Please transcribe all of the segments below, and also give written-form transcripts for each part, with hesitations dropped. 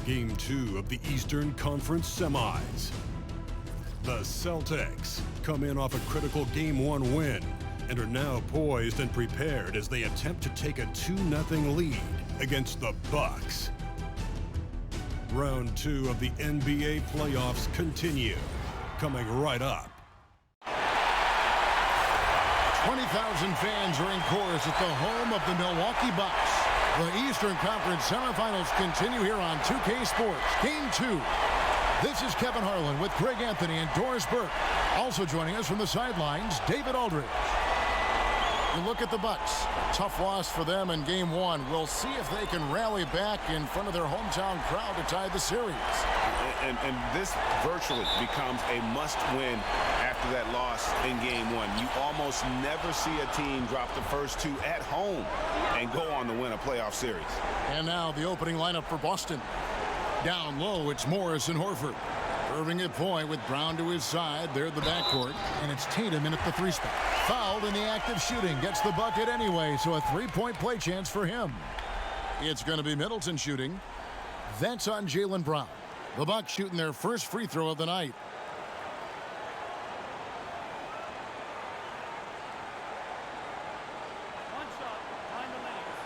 Game 2 of the Eastern Conference Semis. The Celtics come in off a critical Game 1 win and are now poised and prepared as they attempt to take a 2-0 lead against the Bucks. Round 2 of the NBA playoffs continue, coming right up. 20,000 fans are in chorus at the home of the Milwaukee Bucks. The Eastern Conference Semifinals continue here on 2K Sports. Game 2. This is Kevin Harlan with Greg Anthony and Doris Burke. Also joining us from the sidelines, David Aldridge. You look at the Bucks. Tough loss for them in Game 1. We'll see if they can rally back in front of their hometown crowd to tie the series. And this virtually becomes a must-win after that loss in Game 1. You almost never see a team drop the first two at home and go on to win a playoff series. And now the opening lineup for Boston. Down low, it's Morris and Horford. Irving at point with Brown to his side. They're the backcourt, and it's Tatum in at the 3 spot. Fouled in the act of shooting. Gets the bucket anyway, so a 3-point play chance for him. It's going to be Middleton shooting. That's on Jaylen Brown. The Bucks shooting their first free throw of the night. One shot behind the lanes.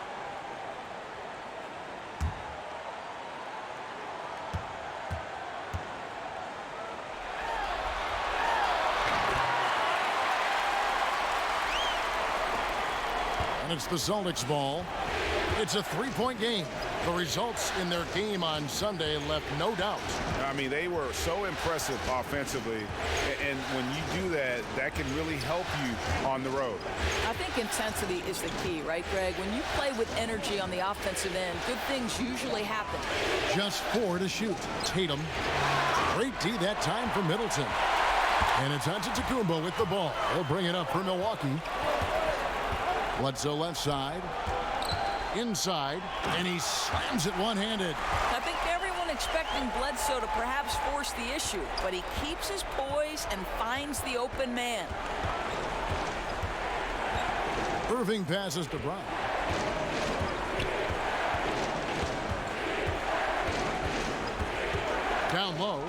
And it's the Celtics ball. It's a 3-point game. The results in their game on Sunday left no doubt. I mean, they were so impressive offensively, and when you do that, that can really help you on the road. I think intensity is the key, right, Greg? When you play with energy on the offensive end, good things usually happen. Just 4 to shoot. Tatum. Great D that time for Middleton. And it's Antetokounmpo with the ball. He'll bring it up for Milwaukee. Bledsoe left side. Inside, and he slams it one-handed. I think everyone expecting Bledsoe to perhaps force the issue, but he keeps his poise and finds the open man. Irving passes to Brown. Down low.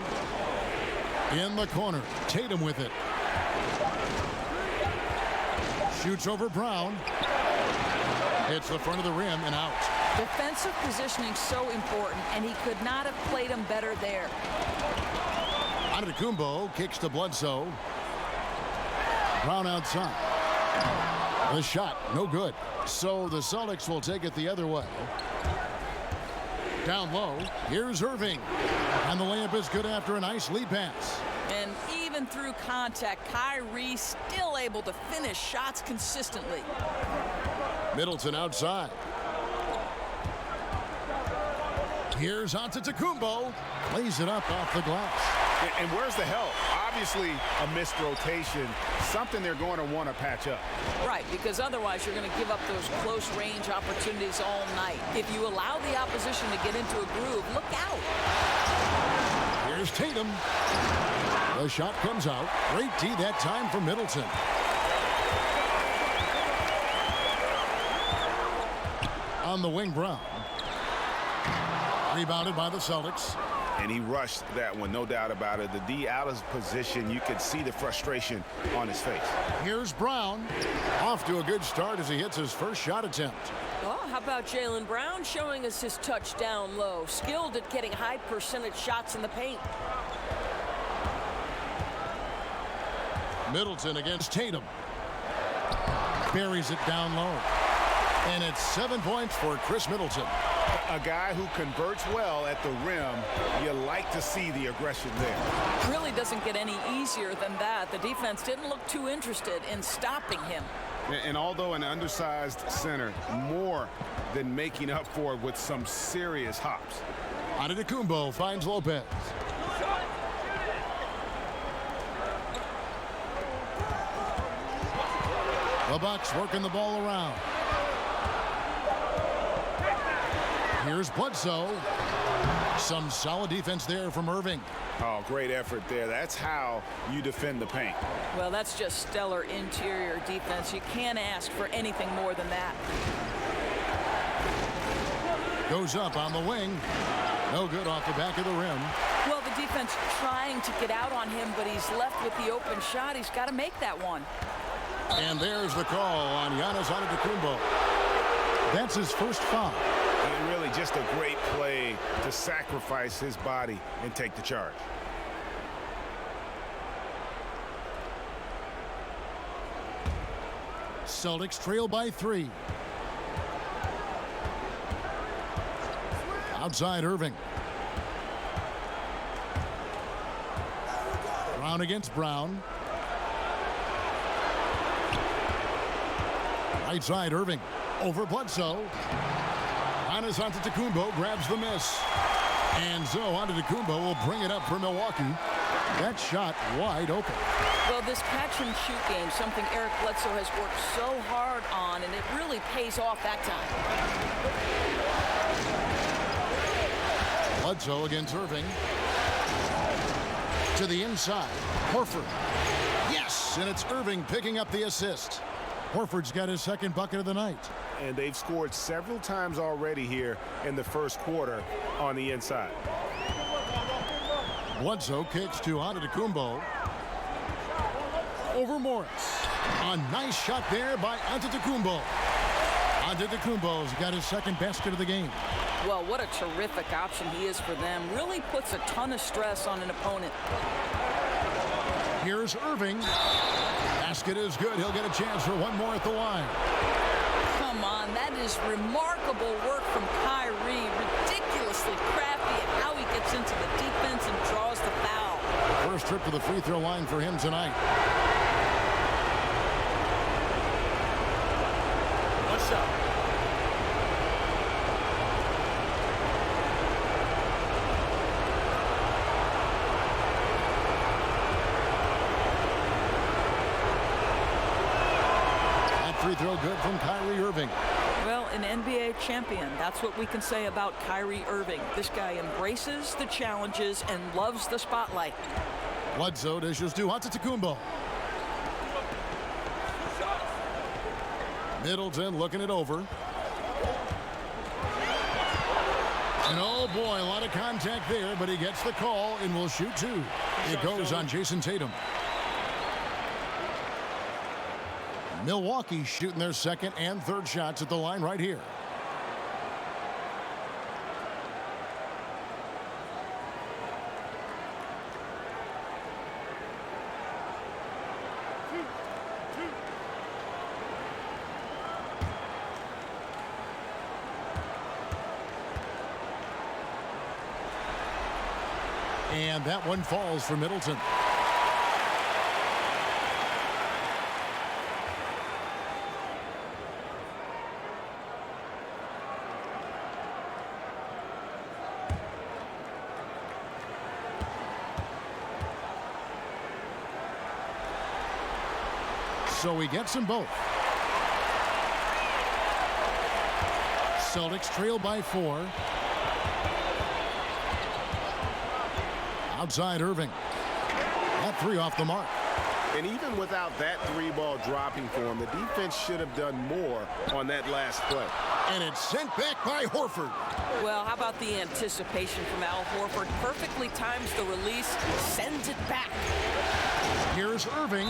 In the corner. Tatum with it. Shoots over Brown. Hits the front of the rim and out. Defensive positioning so important, and he could not have played him better there. Antetokounmpo kicks to Bledsoe. Brown outside. The shot, no good. So the Celtics will take it the other way. Down low, here's Irving. And the layup is good after a nice lead pass. And even through contact, Kyrie still able to finish shots consistently. Middleton outside. Here's Antetokounmpo. Lays it up off the glass. And where's the help? Obviously, a missed rotation, something they're going to want to patch up. Right, because otherwise you're going to give up those close-range opportunities all night. If you allow the opposition to get into a groove, look out. Here's Tatum. The shot comes out. Great D that time for Middleton. On the wing, Brown. Rebounded by the Celtics. And he rushed that one, no doubt about it. The D out of position, you could see the frustration on his face. Here's Brown. Off to a good start as he hits his first shot attempt. Well, how about Jaylen Brown showing us his touch down low? Skilled at getting high percentage shots in the paint. Middleton against Tatum. Buries it down low. And it's 7 points for Chris Middleton. A guy who converts well at the rim. You like to see the aggression there. Really doesn't get any easier than that. The defense didn't look too interested in stopping him. And although an undersized center, more than making up for it with some serious hops. Antetokounmpo finds Lopez. The Bucks working the ball around. Here's Bledsoe. Some solid defense there from Irving. Oh, great effort there. That's how you defend the paint. Well, that's just stellar interior defense. You can't ask for anything more than that. Goes up on the wing. No good off the back of the rim. Well, the defense trying to get out on him, but he's left with the open shot. He's got to make that one. And there's the call on Giannis Antetokounmpo. That's his first foul. And really just a great play to sacrifice his body and take the charge. Celtics trail by 3. Outside Irving. Brown against Brown. Right side Irving. Over Bledsoe. Giannis Antetokounmpo grabs the miss. And so Antetokounmpo will bring it up for Milwaukee. That shot wide open. Well, this catch and shoot game, something Eric Bledsoe has worked so hard on, and it really pays off that time. Bledsoe against Irving. To the inside. Horford. Yes, and it's Irving picking up the assist. Horford's got his second bucket of the night. And they've scored several times already here in the first quarter on the inside. Bledsoe kicks to Antetokounmpo. Over Morris. A nice shot there by Antetokounmpo. Antetokounmpo's got his second basket of the game. Well, what a terrific option he is for them. Really puts a ton of stress on an opponent. Here's Irving. Basket is good. He'll get a chance for one more at the line. Come on, that is remarkable work from Kyrie. Ridiculously crafty at how he gets into the defense and draws the foul. First trip to the free throw line for him tonight. What's up? Free throw good from Kyrie Irving. Well, an NBA champion. That's what we can say about Kyrie Irving. This guy embraces the challenges and loves the spotlight. Bledsoe dishes to Antetokounmpo. Middleton looking it over. And oh boy, a lot of contact there, but he gets the call and will shoot 2. It goes on Jason Tatum. Milwaukee shooting their second and third shots at the line right here. And that one falls for Middleton. So he gets them both. Celtics trail by 4. Outside Irving. That 3 off the mark. And even without that 3-ball dropping for him, the defense should have done more on that last play. And it's sent back by Horford. Well, how about the anticipation from Al Horford? Perfectly times the release, sends it back. Here's Irving.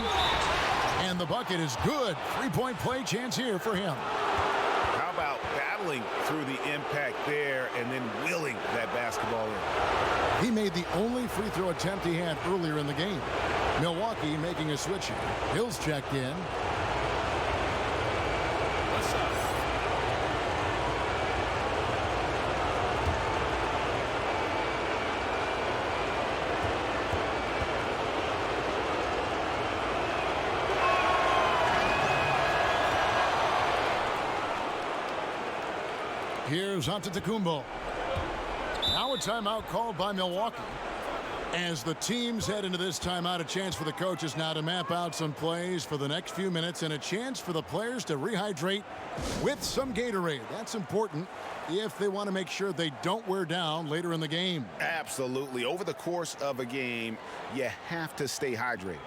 And the bucket is good. 3-point play chance here for him. How about battling through the impact there and then willing that basketball in? He made the only free throw attempt he had earlier in the game. Milwaukee making a switch here. Hill's checked in. What's up? Here's Antetokounmpo. Now a timeout called by Milwaukee. As the teams head into this timeout, a chance for the coaches now to map out some plays for the next few minutes and a chance for the players to rehydrate with some Gatorade. That's important if they want to make sure they don't wear down later in the game. Absolutely. Over the course of a game, you have to stay hydrated.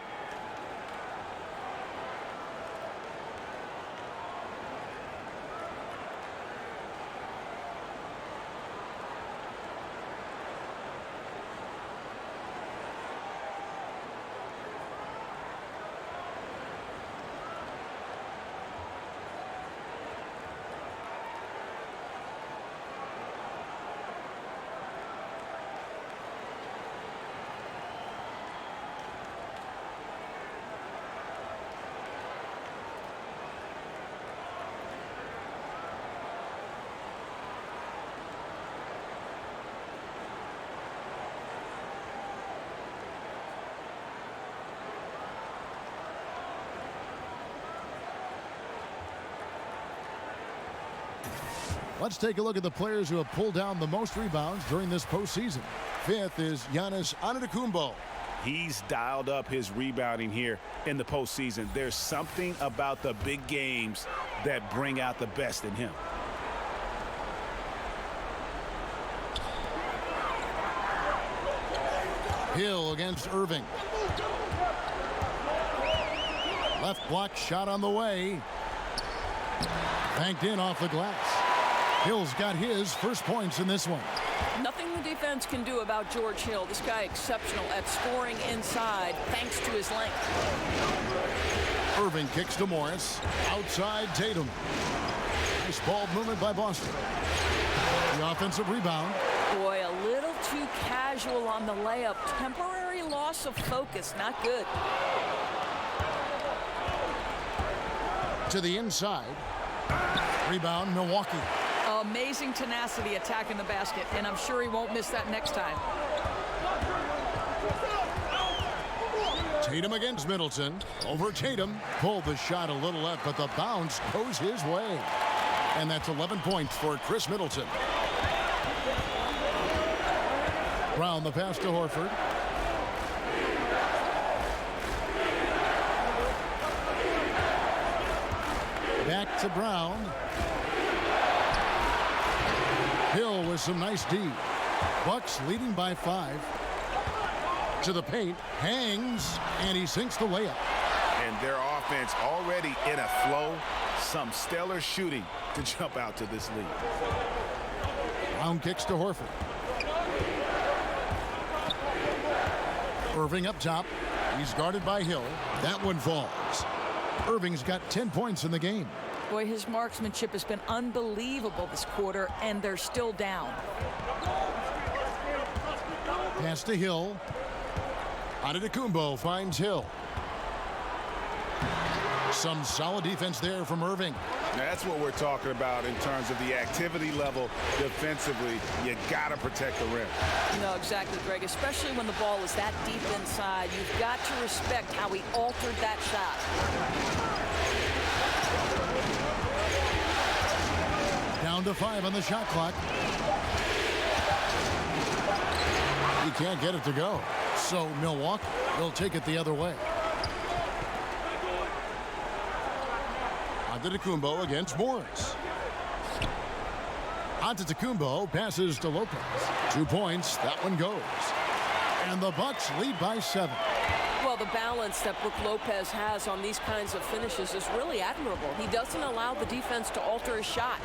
Let's take a look at the players who have pulled down the most rebounds during this postseason. Fifth is Giannis Antetokounmpo. He's dialed up his rebounding here in the postseason. There's something about the big games that bring out the best in him. Hill against Irving. Left block shot on the way. Banked in off the glass. Hill's got his first points in this one. Nothing the defense can do about George Hill. This guy exceptional at scoring inside thanks to his length. Irving kicks to Morris. Outside Tatum. Nice ball movement by Boston. The offensive rebound. Boy, a little too casual on the layup. Temporary loss of focus. Not good. To the inside. Rebound, Milwaukee. Amazing tenacity attacking the basket, and I'm sure he won't miss that next time. Tatum against Middleton. Over Tatum. Pulled the shot a little left, but the bounce goes his way. And that's 11 points for Chris Middleton. Brown the pass to Horford. Back to Brown. Hill with some nice D. Bucks leading by 5. To the paint. Hangs. And he sinks the layup. And their offense already in a flow. Some stellar shooting to jump out to this lead. Brown kicks to Horford. Irving up top. He's guarded by Hill. That one falls. Irving's got 10 points in the game. Boy, his marksmanship has been unbelievable this quarter, and they're still down. Pass to Hill. Antetokounmpo finds Hill. Some solid defense there from Irving. That's what we're talking about in terms of the activity level defensively. You got to protect the rim. No, exactly, Greg. Especially when the ball is that deep inside. You've got to respect how he altered that shot. Down to 5 on the shot clock. He can't get it to go. So Milwaukee will take it the other way. Antetokounmpo against Morris. Antetokounmpo passes to Lopez. 2 points. That one goes. And the Bucks lead by 7. Well, the balance that Brook Lopez has on these kinds of finishes is really admirable. He doesn't allow the defense to alter his shot.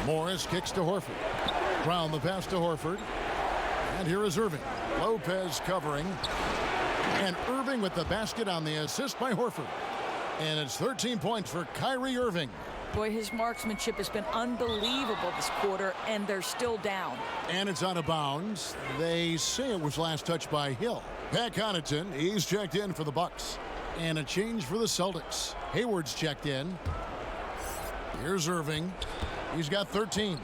Morris kicks to Horford. Brown the pass to Horford. And here is Irving. Lopez covering. And Irving with the basket on the assist by Horford. And it's 13 points for Kyrie Irving. Boy, his marksmanship has been unbelievable this quarter, and they're still down. And it's out of bounds. They say it was last touched by Hill. Pat Connaughton, he's checked in for the Bucks. And a change for the Celtics. Hayward's checked in. Here's Irving. He's got 13.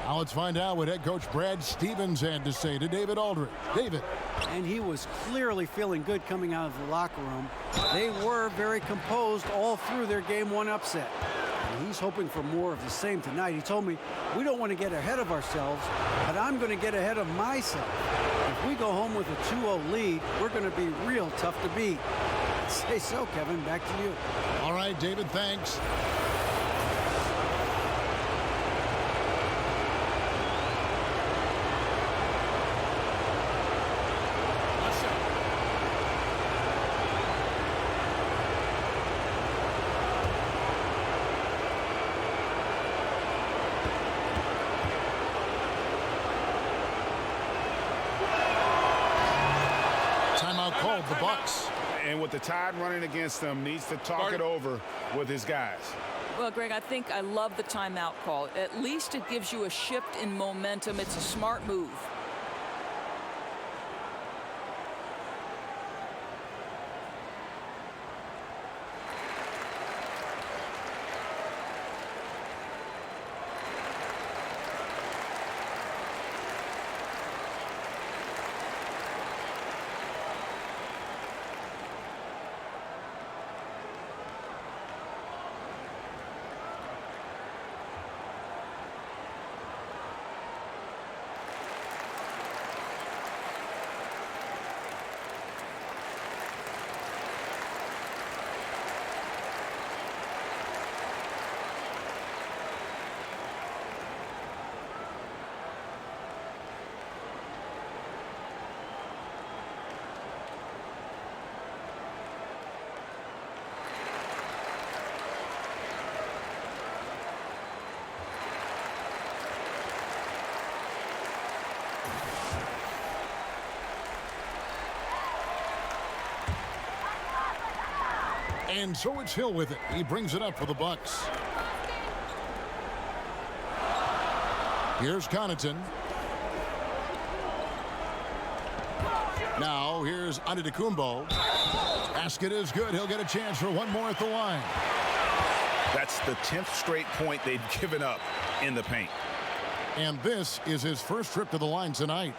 Now let's find out what head coach Brad Stevens had to say to David Aldridge. David. And he was clearly feeling good coming out of the locker room. They were very composed all through their Game 1 upset. And he's hoping for more of the same tonight. He told me, we don't want to get ahead of ourselves, but I'm going to get ahead of myself. If we go home with a 2-0 lead, we're going to be real tough to beat. I'd say so, Kevin. Back to you. All right, David, thanks. Called the Bucks. And with the tide running against them, needs to talk it over with his guys. Well, Greg, I think I love the timeout call. At least it gives you a shift in momentum. It's a smart move. And so it's Hill with it. He brings it up for the Bucks. Here's Connaughton. Now here's Antetokounmpo. Basket is good. He'll get a chance for one more at the line. That's the 10th straight point they've given up in the paint. And this is his first trip to the line tonight.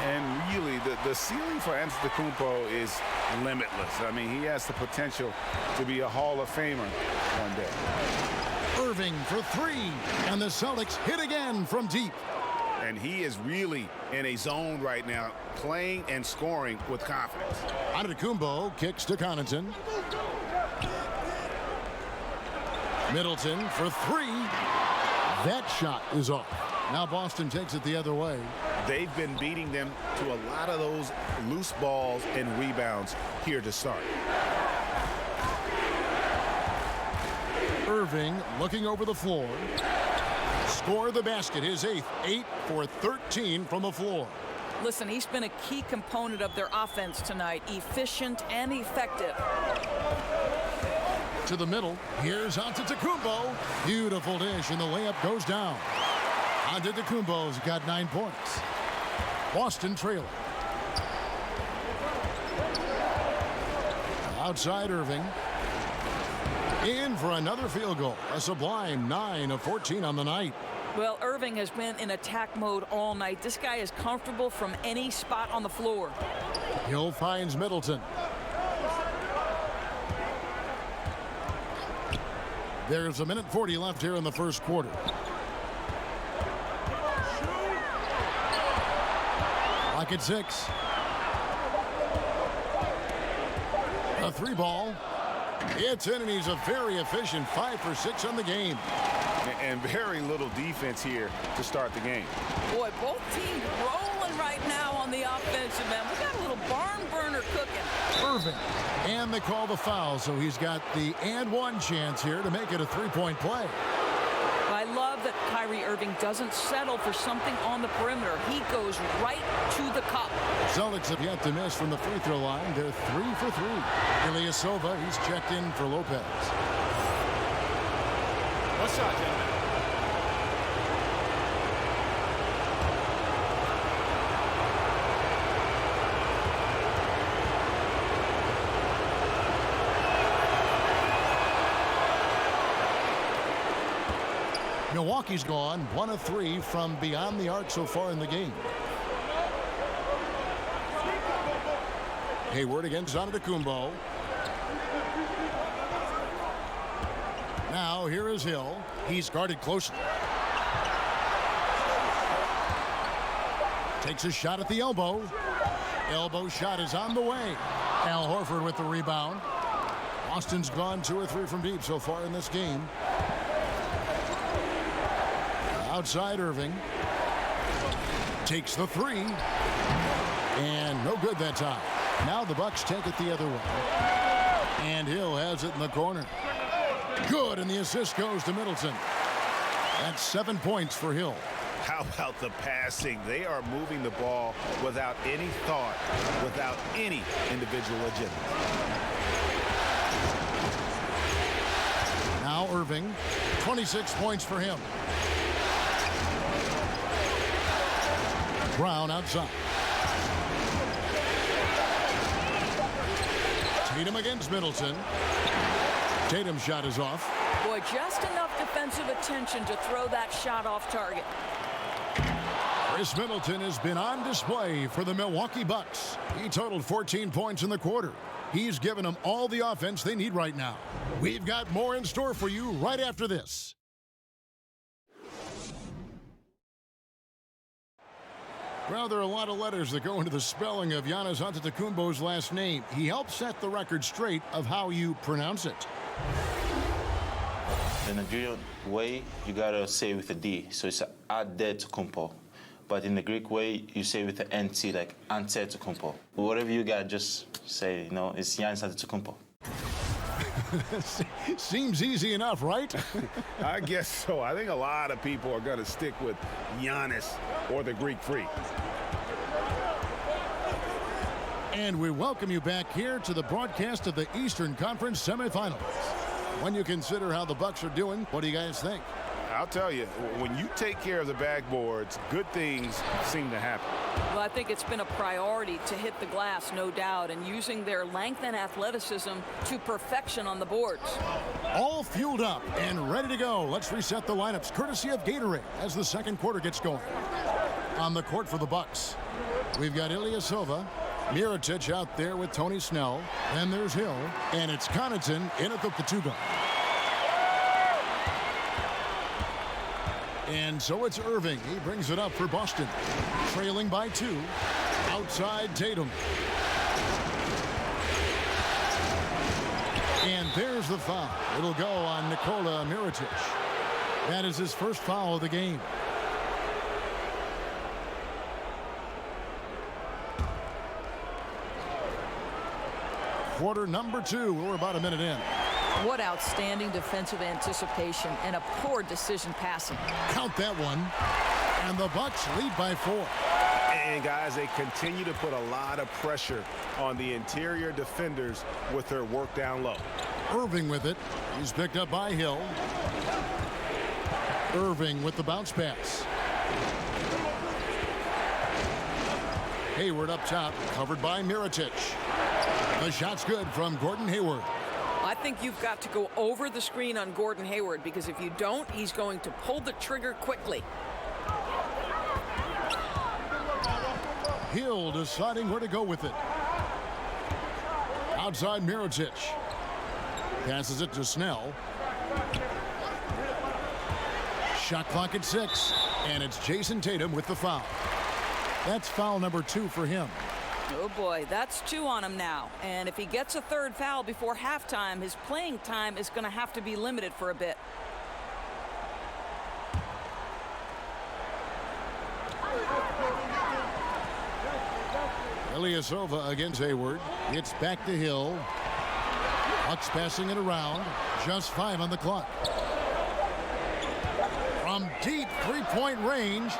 And really, the ceiling for Antetokounmpo is limitless. I mean, he has the potential to be a Hall of Famer one day. Irving for three. And the Celtics hit again from deep. And he is really in a zone right now, playing and scoring with confidence. Antetokounmpo kicks to Connaughton. Middleton for three. That shot is off. Now Boston takes it the other way. They've been beating them to a lot of those loose balls and rebounds here to start. Irving looking over the floor. Score the basket, his eighth. 8 for 13 from the floor. Listen, he's been a key component of their offense tonight. Efficient and effective. To the middle. Here's Antetokounmpo. Beautiful dish, and the layup goes down. Antetokounmpo's got 9 points. Boston trailing. Outside Irving. In for another field goal. A sublime 9 of 14 on the night. Well, Irving has been in attack mode all night. This guy is comfortable from any spot on the floor. Hill finds Middleton. There's a minute 40 left here in the first quarter. Lock at 6. A 3 ball. It's in, and he's a very efficient 5 for 6 on the game. And very little defense here to start the game. Boy, both teams rolling right now on the offensive end. We got a little barn burner cooking. Irving. And they call the foul, so he's got the and one chance here to make it a 3-point play. I love that Kyrie Irving doesn't settle for something on the perimeter. He goes right to the cup. Celtics have yet to miss from the free throw line. They're 3 for 3. Ilyasova, he's checked in for Lopez. What's up, gentlemen? Milwaukee's gone 1 of 3 from beyond the arc so far in the game. Hayward against Antetokounmpo. Now here is Hill. He's guarded closely. Takes a shot at the elbow. Elbow shot is on the way. Al Horford with the rebound. Boston's gone 2 or 3 from deep so far in this game. Outside Irving. Takes the 3. And no good that time. Now the Bucks take it the other way. And Hill has it in the corner. Good, and the assist goes to Middleton. That's 7 points for Hill. How about the passing? They are moving the ball without any thought, without any individual agenda. Now Irving, 26 points for him. Brown outside. Tatum against Middleton. Tatum's shot is off. Boy, just enough defensive attention to throw that shot off target. Chris Middleton has been on display for the Milwaukee Bucks. He totaled 14 points in the quarter. He's given them all the offense they need right now. We've got more in store for you right after this. Well, there are a lot of letters that go into the spelling of Giannis Antetokounmpo's last name. He helped set the record straight of how you pronounce it. the Nigerian way, you gotta say with a D. So it's Adetokounmpo. But in the Greek way, you say with the NT, like Antetokounmpo. Whatever you got, just say, it's Giannis Antetokounmpo. Seems easy enough, right? I guess so. I think a lot of people are going to stick with Giannis or the Greek Freak. And we welcome you back here to the broadcast of the Eastern Conference Semifinals. When you consider how the Bucks are doing, what do you guys think? I'll tell you, when you take care of the backboards, good things seem to happen. Well, I think it's been a priority to hit the glass, no doubt, and using their length and athleticism to perfection on the boards. All fueled up and ready to go. Let's reset the lineups courtesy of Gatorade as the second quarter gets going. On the court for the Bucks, we've got Ilyasova, Mirotic out there with Tony Snell. Then there's Hill, and it's Connaughton in at the two-guard. And so it's Irving. He brings it up for Boston. Trailing by 2. Outside Tatum. And there's the foul. It'll go on Nikola Mirotic. That is his first foul of the game. Quarter number 2. We're about a minute in. What outstanding defensive anticipation and a poor decision passing. Count that one. And the Bucks lead by 4. And guys, they continue to put a lot of pressure on the interior defenders with their work down low. Irving with it. He's picked up by Hill. Irving with the bounce pass. Hayward up top, covered by Mirotic. The shot's good from Gordon Hayward. I think you've got to go over the screen on Gordon Hayward, because if you don't, he's going to pull the trigger quickly. Hill deciding where to go with it. Outside Mirotic. Passes it to Snell. Shot clock at 6. And it's Jason Tatum with the foul. That's foul number 2 for him. Oh boy, that's 2 on him now. And if he gets a third foul before halftime, his playing time is going to have to be limited for a bit. Ilyasova against Hayward. It's back to Hill. Bucks passing it around. Just 5 on the clock. From deep three-point range.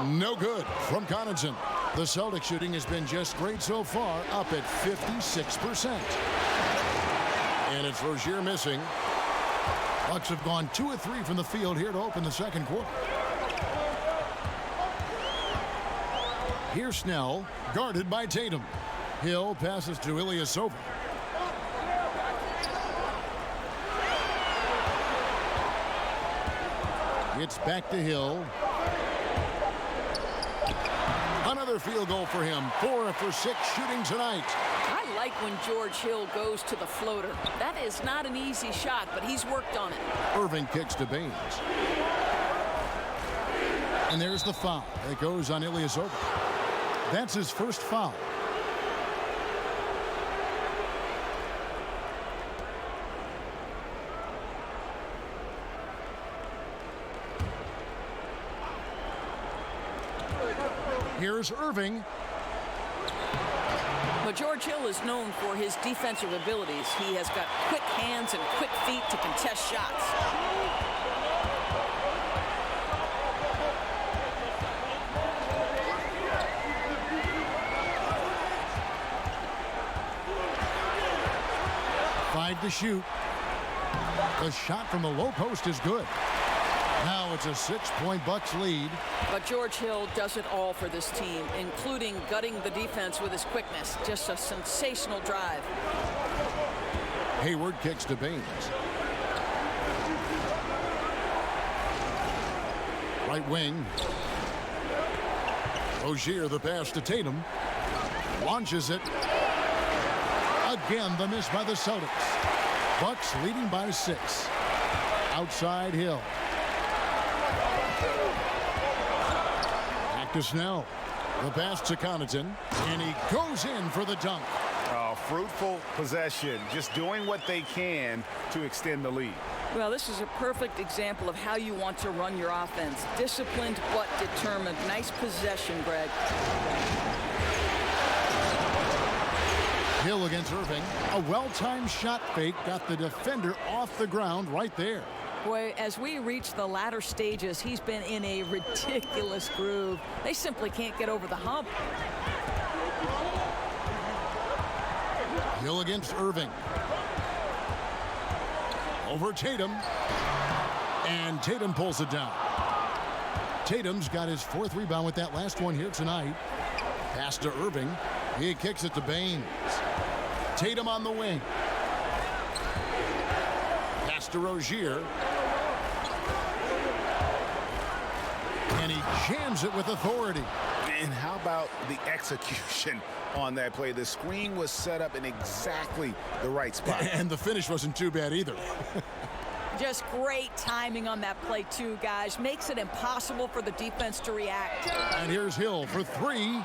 No good from Connaughton. The Celtics shooting has been just great so far, up at 56%. And it's Rozier missing. Bucks have gone 2 of 3 from the field here to open the second quarter. Here's Snell, guarded by Tatum. Hill passes to Ilyasova. It's back to Hill. Another field goal for him. 4 for 6 shooting tonight. I like when George Hill goes to the floater. That is not an easy shot, but he's worked on it. Irving kicks to Baines. And there's the foul. It goes on Ilyasova. That's his first foul. Here's Irving. But George Hill is known for his defensive abilities. He has got quick hands and quick feet to contest shots. Five to shoot. The shot from the low post is good. Now it's a 6-point Bucks lead. But George Hill does it all for this team, including gutting the defense with his quickness. Just a sensational drive. Hayward kicks to Baines. Right wing. Rozier the pass to Tatum. Launches it. Again the miss by the Celtics. Bucks leading by 6. Outside Hill. Back to Snell. The pass to Connaughton. And he goes in for the dunk. Fruitful possession. Just doing what they can to extend the lead. Well, this is a perfect example of how you want to run your offense. Disciplined but determined. Nice possession, Greg. Hill against Irving. A well-timed shot fake got the defender off the ground right there. Boy, as we reach the latter stages, he's been in a ridiculous groove. They simply can't get over the hump. Hill against Irving. Over Tatum. And Tatum pulls it down. Tatum's got his 4th rebound with that last one here tonight. Pass to Irving. He kicks it to Baines. Tatum on the wing. Pass to Rozier. And he jams it with authority. And how about the execution on that play? The screen was set up in exactly the right spot. And the finish wasn't too bad either. Just great timing on that play, too, guys. Makes it impossible for the defense to react. And here's Hill for 3.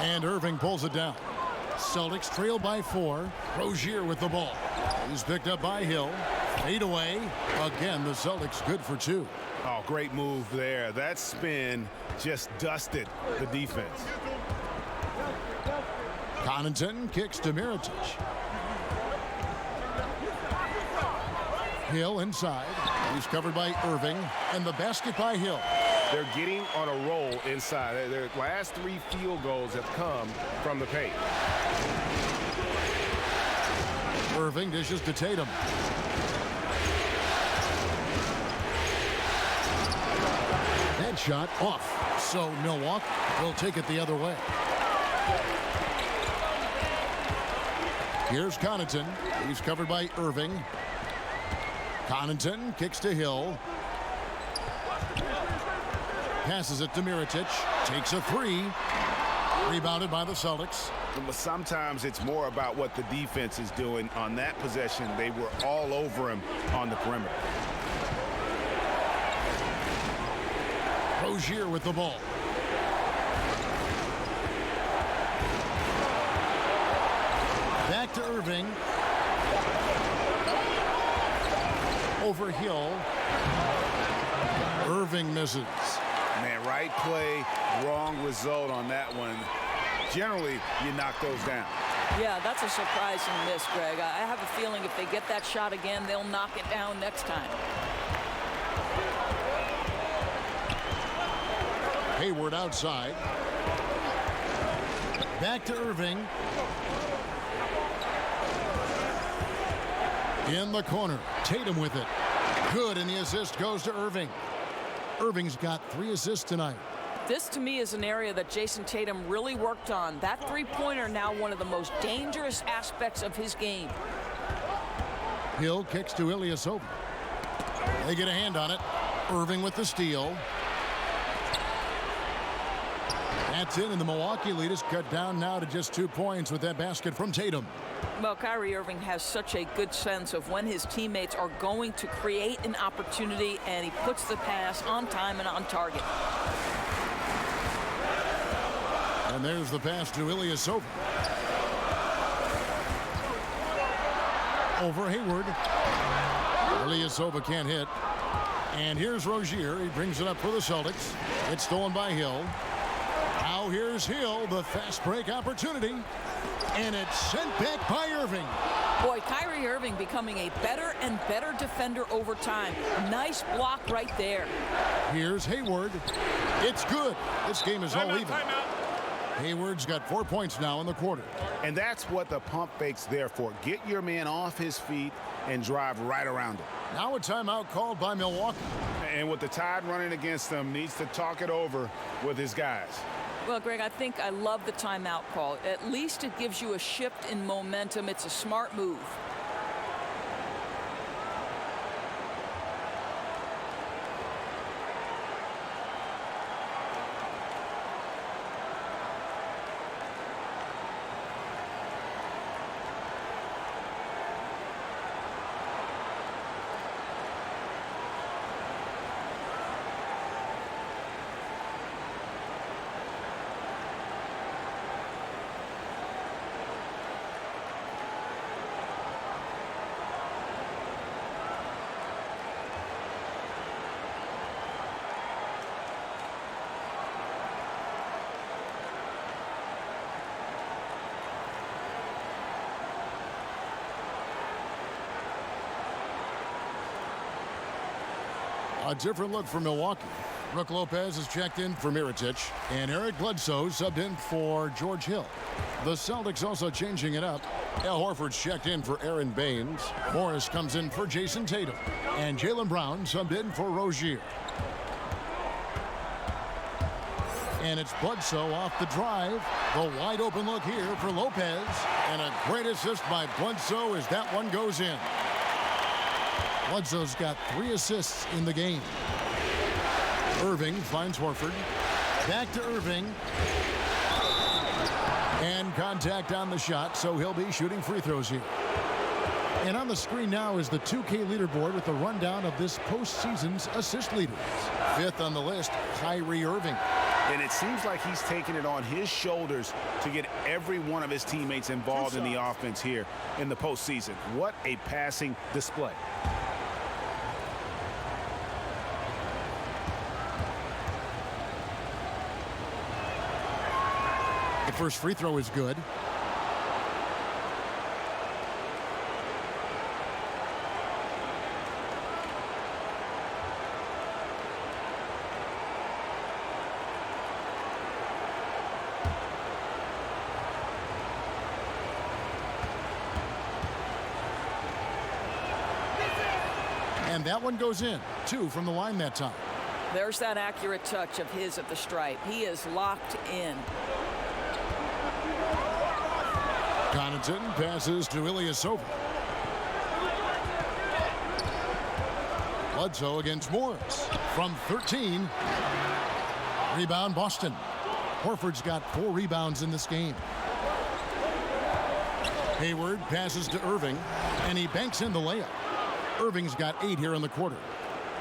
And Irving pulls it down. Celtics trail by 4. Rozier with the ball. He's picked up by Hill. Fade away. Again, the Celtics good for 2. Oh, great move there. That spin just dusted the defense. Connaughton kicks to Mirotic. Hill inside. He's covered by Irving. And the basket by Hill. They're getting on a roll inside. Their last 3 field goals have come from the paint. Irving dishes to Tatum. That shot off. So Milwaukee will take it the other way. Here's Connaughton. He's covered by Irving. Connaughton kicks to Hill. Passes it to Mirotic. Takes a 3. Rebounded by the Celtics. But sometimes it's more about what the defense is doing. On that possession, they were all over him on the perimeter. Rozier with the ball. Back to Irving. Over Hill. Irving misses. Man, right play, wrong result on that one. Generally, you knock those down. Yeah, that's a surprising miss, Greg. I have a feeling if they get that shot again, they'll knock it down next time. Hayward outside. Back to Irving. In the corner. Tatum with it. Good, and the assist goes to Irving. Irving's got 3 assists tonight. This, to me, is an area that Jason Tatum really worked on. That three-pointer now one of the most dangerous aspects of his game. Hill kicks to Ilyasova. They get a hand on it. Irving with the steal. That's it, and the Milwaukee lead is cut down now to just 2 points with that basket from Tatum. Well, Kyrie Irving has such a good sense of when his teammates are going to create an opportunity, and he puts the pass on time and on target. And there's the pass to Ilyasova. Over Hayward. Ilyasova can't hit. And here's Rozier. He brings it up for the Celtics. It's stolen by Hill. Now here's Hill, the fast break opportunity. And it's sent back by Irving. Boy, Kyrie Irving becoming a better and better defender over time. Nice block right there. Here's Hayward. It's good. This game is all even. Timeout. Hayward's got 4 points now in the quarter. And that's what the pump fake's there for. Get your man off his feet and drive right around him. Now a timeout called by Milwaukee. And with the Tide running against them, needs to talk it over with his guys. Well, Greg, I think I love the timeout call. At least it gives you a shift in momentum. It's a smart move. A different look for Milwaukee. Brook Lopez is checked in for Mirotic, and Eric Bledsoe subbed in for George Hill. The Celtics also changing it up. Al Horford's checked in for Aaron Baines. Morris comes in for Jason Tatum. And Jaylen Brown subbed in for Rozier. And it's Bledsoe off the drive. The wide open look here for Lopez. And a great assist by Bledsoe as that one goes in. Bledsoe's got 3 assists in the game. Irving finds Horford. Back to Irving. And contact on the shot, so he'll be shooting free throws here. And on the screen now is the 2K leaderboard with the rundown of this postseason's assist leaders. 5th on the list, Kyrie Irving. And it seems like he's taking it on his shoulders to get every one of his teammates involved in the offense here in the postseason. What a passing display. The first free throw is good. And that one goes in. 2 from the line that time. There's that accurate touch of his at the stripe. He is locked in. Connaughton passes to Ilyasova. Bledsoe against Morris. From 13. Rebound Boston. Horford's got 4 rebounds in this game. Hayward passes to Irving, and he banks in the layup. Irving's got 8 here in the quarter.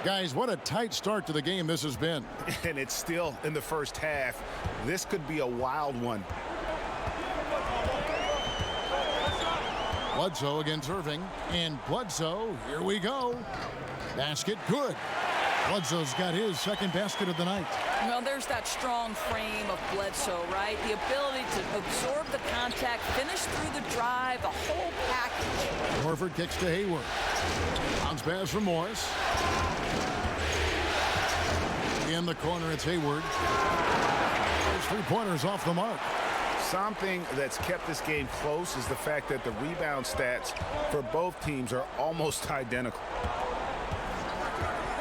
Guys, what a tight start to the game this has been. And it's still in the first half. This could be a wild one. Bledsoe against Irving, and Bledsoe, here we go. Basket good. Bledsoe's got his second basket of the night. Well, there's that strong frame of Bledsoe, right? The ability to absorb the contact, finish through the drive, the whole package. Horford kicks to Hayward. Bounce pass from Morris. In the corner, it's Hayward. There's 3-pointers off the mark. Something that's kept this game close is the fact that the rebound stats for both teams are almost identical.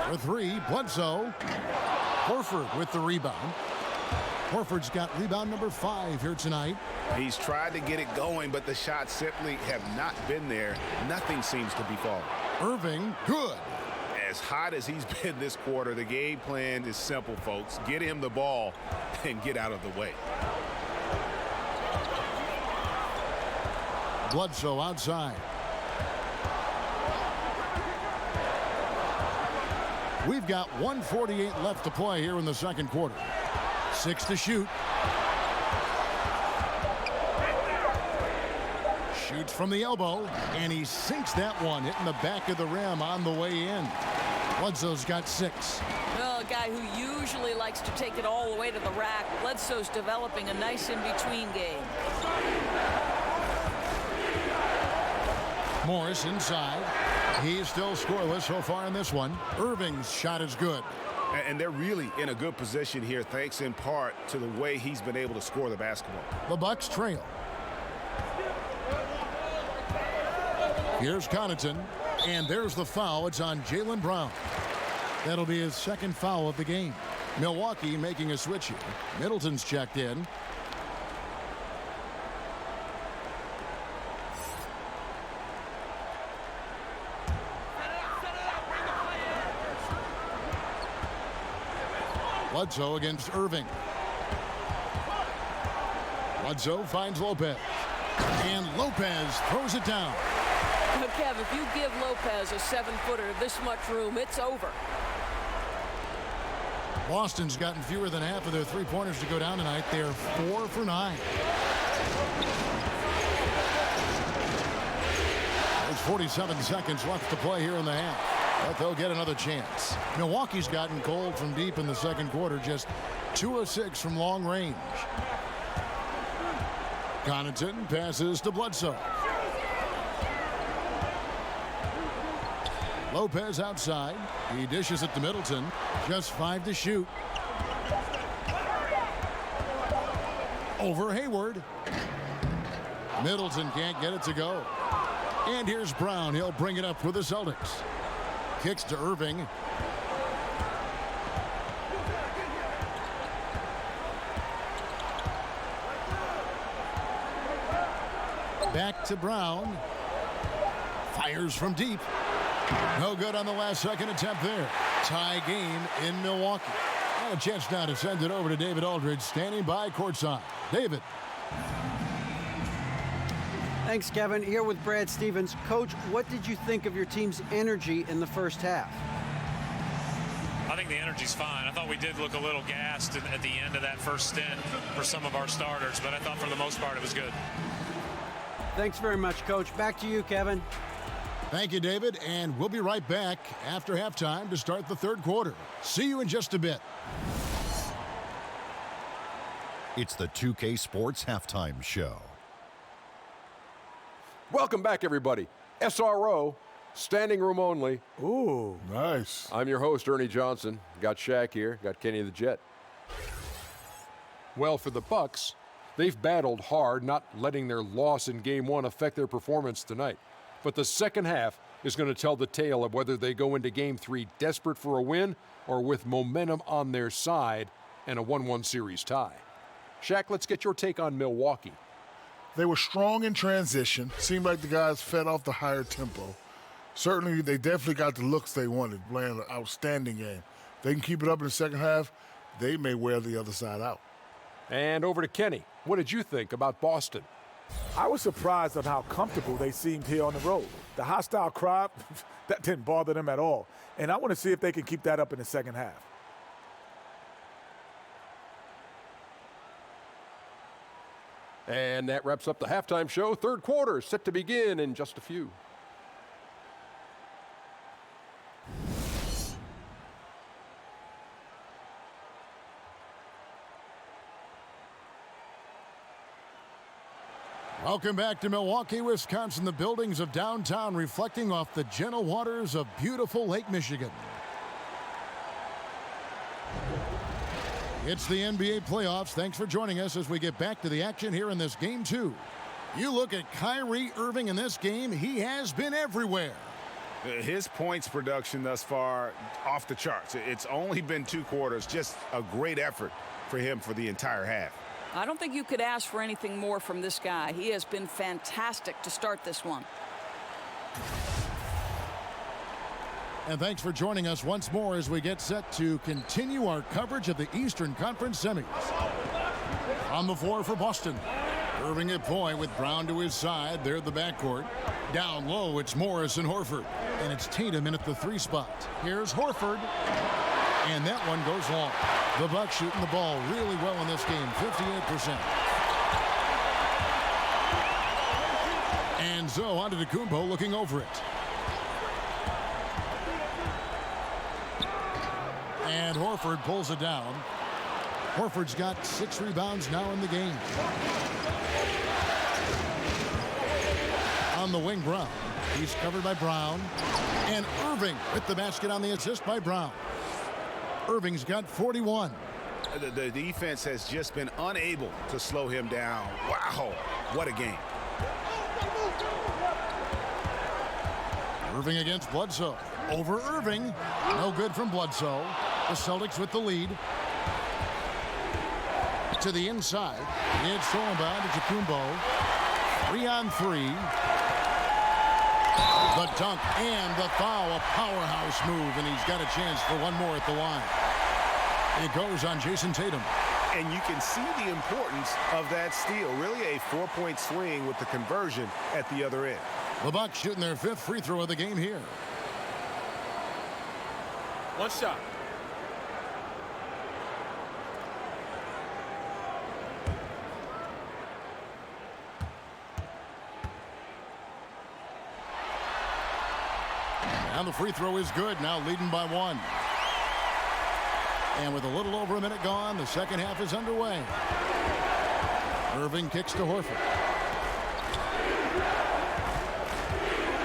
For 3, Bledsoe. Horford with the rebound. Horford's got rebound number 5 here tonight. He's tried to get it going, but the shots simply have not been there. Nothing seems to be falling. Irving, good. As hot as he's been this quarter, the game plan is simple, folks. Get him the ball and get out of the way. Bledsoe outside. We've got 1:48 left to play here in the second quarter. 6 to shoot. Shoots from the elbow, and he sinks that one, hitting the back of the rim on the way in. Bledsoe's got 6. Well, a guy who usually likes to take it all the way to the rack. Bledsoe's developing a nice in-between game. Morris inside. He's still scoreless so far in this one. Irving's shot is good. And they're really in a good position here, thanks in part to the way he's been able to score the basketball. The Bucks trail. Here's Connaughton, and there's the foul. It's on Jaylen Brown. That'll be his second foul of the game. Milwaukee making a switch here. Middleton's checked in. Bledsoe against Irving. Bledsoe finds Lopez. And Lopez throws it down. Kev, if you give Lopez a 7-footer this much room, it's over. Boston's gotten fewer than half of their 3-pointers to go down tonight. They're 4 for 9. There's 47 seconds left to play here in the half. But they'll get another chance. Milwaukee's gotten cold from deep in the second quarter, just 2 of 6 from long range. Connaughton passes to Bledsoe. Lopez outside. He dishes it to Middleton. Just 5 to shoot. Over Hayward. Middleton can't get it to go. And here's Brown. He'll bring it up for the Celtics. Kicks to Irving. Back to Brown. Fires from deep. No good on the last second attempt there. Tie game in Milwaukee. And a chance now to send it over to David Aldridge, standing by courtside. David. Thanks, Kevin. Here with Brad Stevens. Coach, what did you think of your team's energy in the first half? I think the energy's fine. I thought we did look a little gassed at the end of that first stint for some of our starters, but I thought for the most part it was good. Thanks very much, Coach. Back to you, Kevin. Thank you, David, and we'll be right back after halftime to start the third quarter. See you in just a bit. It's the 2K Sports Halftime Show. Welcome back, everybody. SRO, standing room only. Ooh, nice. I'm your host, Ernie Johnson. Got Shaq here, got Kenny the Jet. Well, for the Bucks, they've battled hard, not letting their loss in Game 1 affect their performance tonight. But the second half is going to tell the tale of whether they go into Game 3 desperate for a win or with momentum on their side and a 1-1 series tie. Shaq, let's get your take on Milwaukee. They were strong in transition. Seemed like the guys fed off the higher tempo. Certainly, they definitely got the looks they wanted, playing an outstanding game. If they can keep it up in the second half, they may wear the other side out. And over to Kenny. What did you think about Boston? I was surprised on how comfortable they seemed here on the road. The hostile crowd, that didn't bother them at all. And I want to see if they can keep that up in the second half. And that wraps up the halftime show. Third quarter set to begin in just a few. Welcome back to Milwaukee, Wisconsin. The buildings of downtown reflecting off the gentle waters of beautiful Lake Michigan. It's the NBA playoffs. Thanks for joining us as we get back to the action here in this Game 2. You look at Kyrie Irving in this game, he has been everywhere. His points production thus far off the charts. It's only been 2 quarters, just a great effort for him for the entire half. I don't think you could ask for anything more from this guy. He has been fantastic to start this one. And thanks for joining us once more as we get set to continue our coverage of the Eastern Conference semis. On the floor for Boston. Irving at point with Brown to his side. They're the backcourt. Down low, it's Morris and Horford. And it's Tatum in at the 3 spot. Here's Horford. And that one goes long. The Bucks shooting the ball really well in this game, 58%. And so Antetokounmpo looking over it. And Horford pulls it down. Horford's got 6 rebounds now in the game. On the wing, Brown. He's covered by Brown. And Irving with the basket on the assist by Brown. Irving's got 41. The defense has just been unable to slow him down. Wow, what a game. Irving against Bledsoe. Over Irving. No good from Bledsoe. The Celtics with the lead. To the inside. It's thrown by Antetokounmpo. 3-on-3. The dunk and the foul. A powerhouse move, and he's got a chance for one more at the line. It goes on Jason Tatum. And you can see the importance of that steal. Really a 4-point swing with the conversion at the other end. The Bucks shooting their 5th free throw of the game here. One shot. And the free throw is good, now leading by 1. And with a little over a minute gone, the second half is underway. Irving kicks to Horford.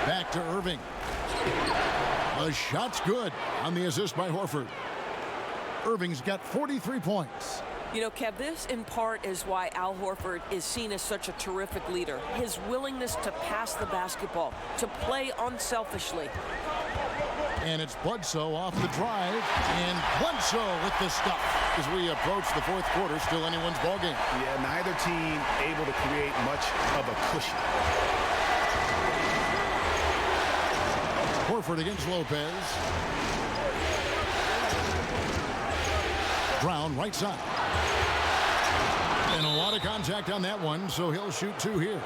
Back to Irving. The shot's good on the assist by Horford. Irving's got 43 points. You know, Kev, this in part is why Al Horford is seen as such a terrific leader. His willingness to pass the basketball, to play unselfishly. And it's Bledsoe off the drive, and Bledsoe with the stuff. As we approach the fourth quarter, still anyone's ballgame. Yeah, neither team able to create much of a cushion. Horford against Lopez. Brown right side. And a lot of contact on that one, so he'll shoot two here.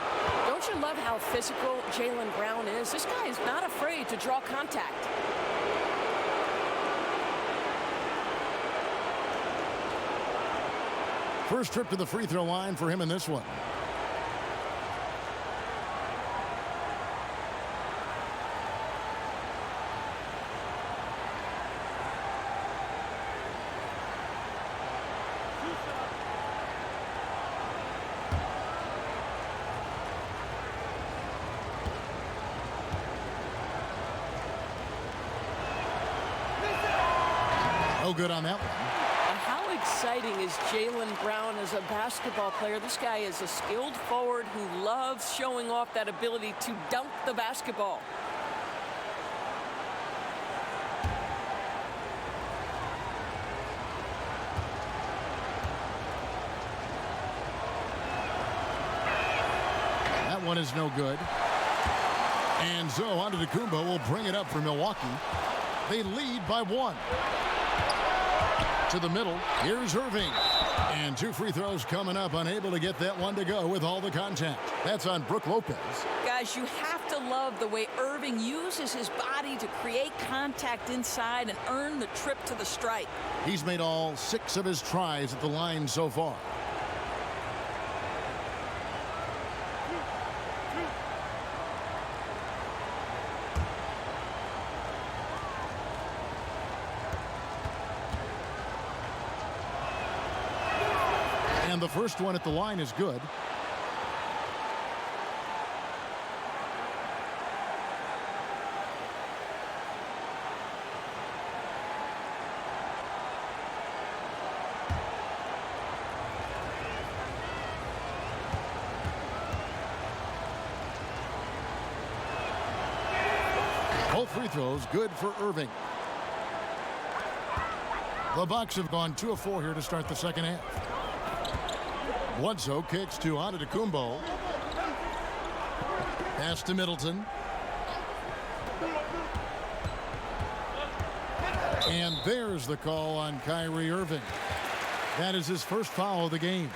Don't you love how physical Jaylen Brown is? This guy is not afraid to draw contact. First trip to the free throw line for him in this one. No good on that one. How exciting is Jaylen Brown as a basketball player? This guy is a skilled forward who loves showing off that ability to dunk the basketball. That one is no good. And so Antetokounmpo will bring it up for Milwaukee. They lead by one. To the middle, here's Irving. And two free throws coming up, unable to get that one to go with all the contact. That's on Brook Lopez. Guys, you have to love the way Irving uses his body to create contact inside and earn the trip to the stripe. He's made all 6 of his tries at the line so far. And the first one at the line is good. Both free throws good for Irving. The Bucks have gone 2 of 4 here to start the second half. Bledsoe kicks to Antetokounmpo. Pass to Middleton. And there's the call on Kyrie Irving. That is his first foul of the game.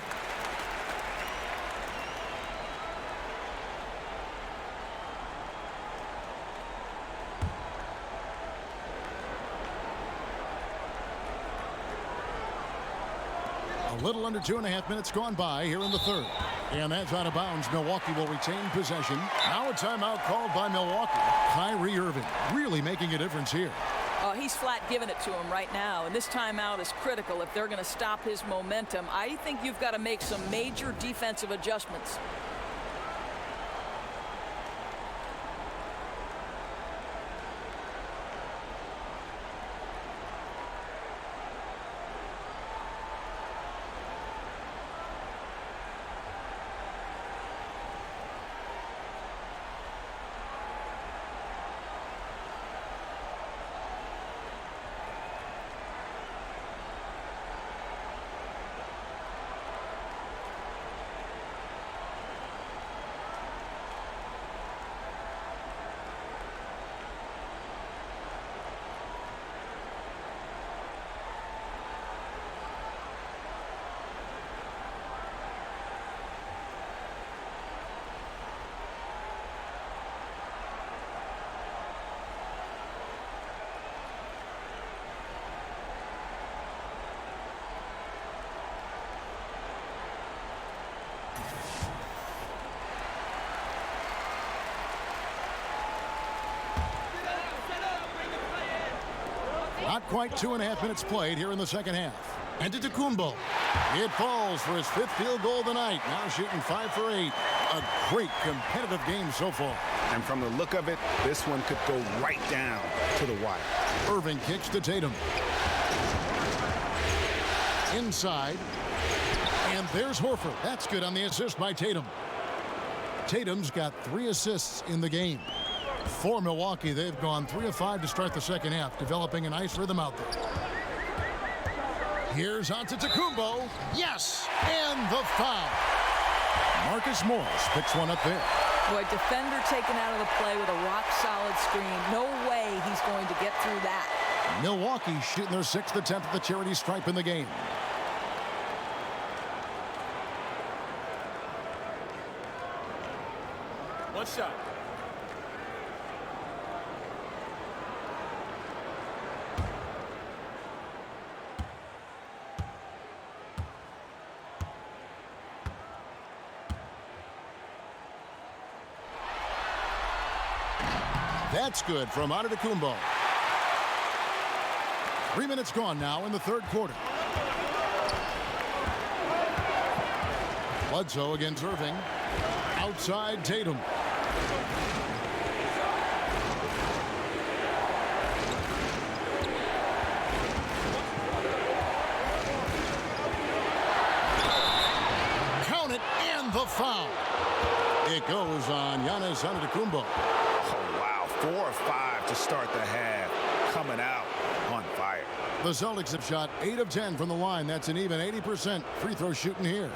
A little under 2.5 minutes gone by here in the third. And that's out of bounds. Milwaukee will retain possession. Now a timeout called by Milwaukee. Kyrie Irving really making a difference here. He's flat giving it to him right now, and this timeout is critical if they're going to stop his momentum. I think you've got to make some major defensive adjustments. Not quite 2.5 minutes played here in the second half. Antetokounmpo. It falls for his 5th field goal of the night. Now shooting 5 for 8. A great competitive game so far. And from the look of it, this one could go right down to the wire. Irving kicks to Tatum. Inside. And there's Horford. That's good on the assist by Tatum. Tatum's got 3 assists in the game. For Milwaukee, they've gone 3 of 5 to start the second half, developing a nice rhythm out there. Here's Antetokounmpo. Yes! And the foul. Marcus Morris picks one up there. Boy, defender taken out of the play with a rock-solid screen. No way he's going to get through that. Milwaukee shooting their 6th attempt at the charity stripe in the game. One shot. That's good from Antetokounmpo. 3 minutes gone now in the third quarter. Bledsoe against Irving. Outside Tatum. Count it, and the foul. It goes on Giannis Antetokounmpo. Oh, wow. 4 of 5 to start the half. Coming out on fire. The Celtics have shot 8 of 10 from the line. That's an even 80% free throw shooting here.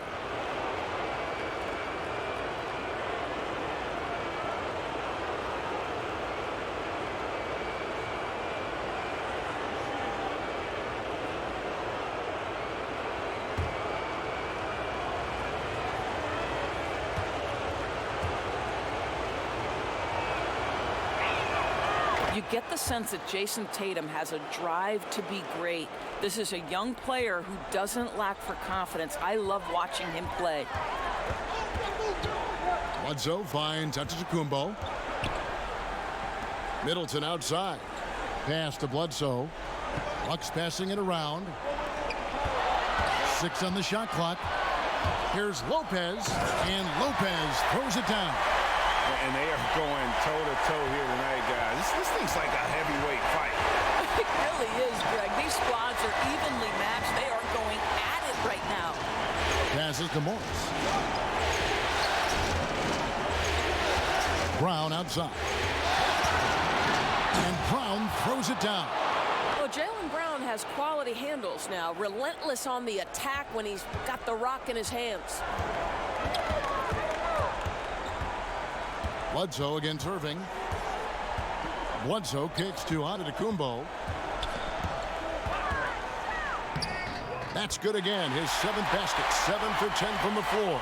You get the sense that Jason Tatum has a drive to be great. This is a young player who doesn't lack for confidence. I love watching him play. Bledsoe finds Antetokounmpo. Middleton outside. Pass to Bledsoe. Bucks passing it around. 6 on the shot clock. Here's Lopez, and Lopez throws it down. And they are going toe-to-toe here tonight, guys. This thing's like a heavyweight fight. It really is, Greg. These squads are evenly matched. They are going at it right now. Passes to Morris. Brown outside. And Brown throws it down. Well, Jaylen Brown has quality handles now. Relentless on the attack when he's got the rock in his hands. Bledsoe against Irving. Bledsoe kicks to Antetokounmpo. That's good again. His 7th basket. 7 for 10 from the floor.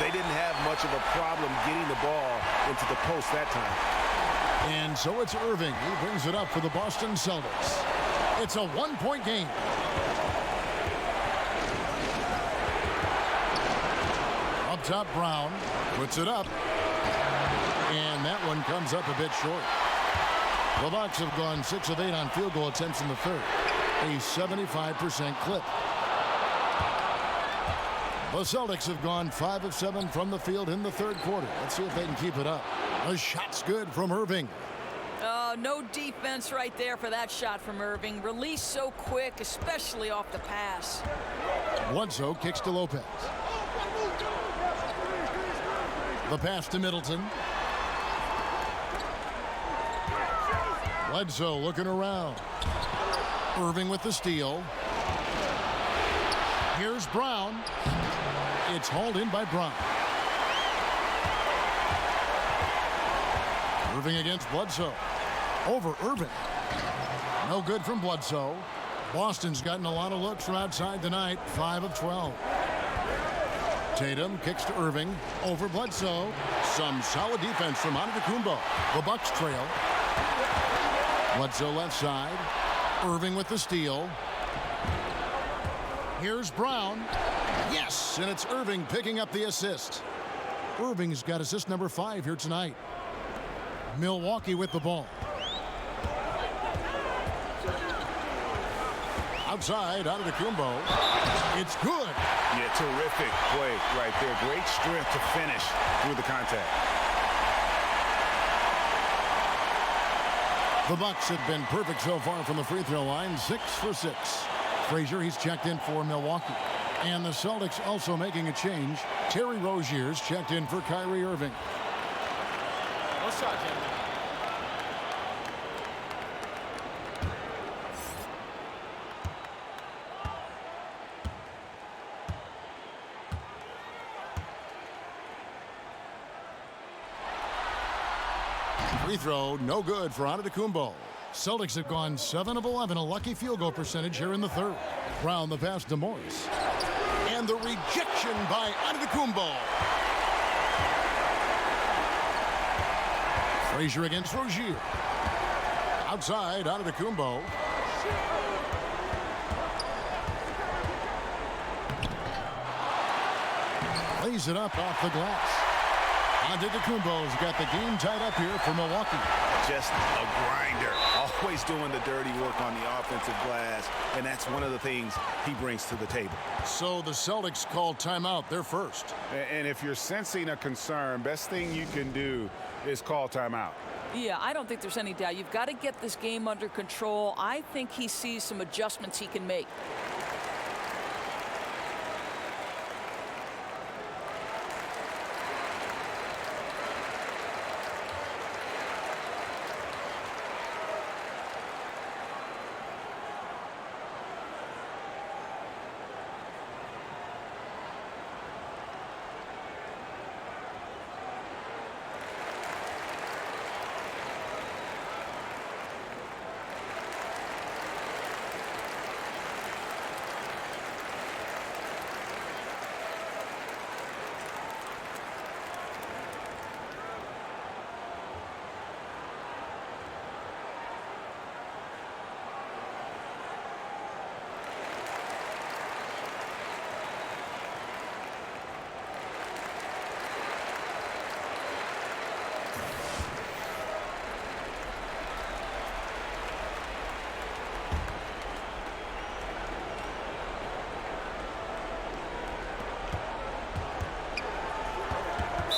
They didn't have much of a problem getting the ball into the post that time. And so it's Irving. He brings it up for the Boston Celtics. It's a 1-point game. Up top, Brown puts it up. And that one comes up a bit short. The Bucks have gone 6 of 8 on field goal attempts in the third. A 75% clip. The Celtics have gone 5 of 7 from the field in the third quarter. Let's see if they can keep it up. The shot's good from Irving. Oh, no defense right there for that shot from Irving. Released so quick, especially off the pass. Bledsoe kicks to Lopez. The pass to Middleton. Bledsoe looking around. Irving with the steal. Here's Brown. It's hauled in by Brown. Irving against Bledsoe. Over Irving. No good from Bledsoe. Boston's gotten a lot of looks from outside tonight. 5 of 12. Tatum kicks to Irving. Over Bledsoe. Some solid defense from Antetokounmpo. The Bucks trail. Bledsoe left side. Irving with the steal. Here's Brown. Yes, and it's Irving picking up the assist. Irving's got assist number 5 here tonight. Milwaukee with the ball. Outside, Antetokounmpo. It's good. Yeah, terrific play right there. Great strength to finish through the contact. The Bucks have been perfect so far from the free throw line, 6 for 6. Frazier, he's checked in for Milwaukee. And the Celtics also making a change. Terry Rozier's checked in for Kyrie Irving. One shot, gentlemen. Free throw, no good for Antetokounmpo. Celtics have gone 7 of 11, a lucky field goal percentage here in the third. Brown the pass to Morris. And the rejection by Antetokounmpo. Frazier against Rozier. Outside, Antetokounmpo. Lays it up off the glass. Antetokounmpo's got the game tied up here for Milwaukee. Just a grinder. Always doing the dirty work on the offensive glass, and that's one of the things he brings to the table. So the Celtics call timeout. They're first. And if you're sensing a concern, best thing you can do is call timeout. Yeah, I don't think there's any doubt. You've got to get this game under control. I think he sees some adjustments he can make.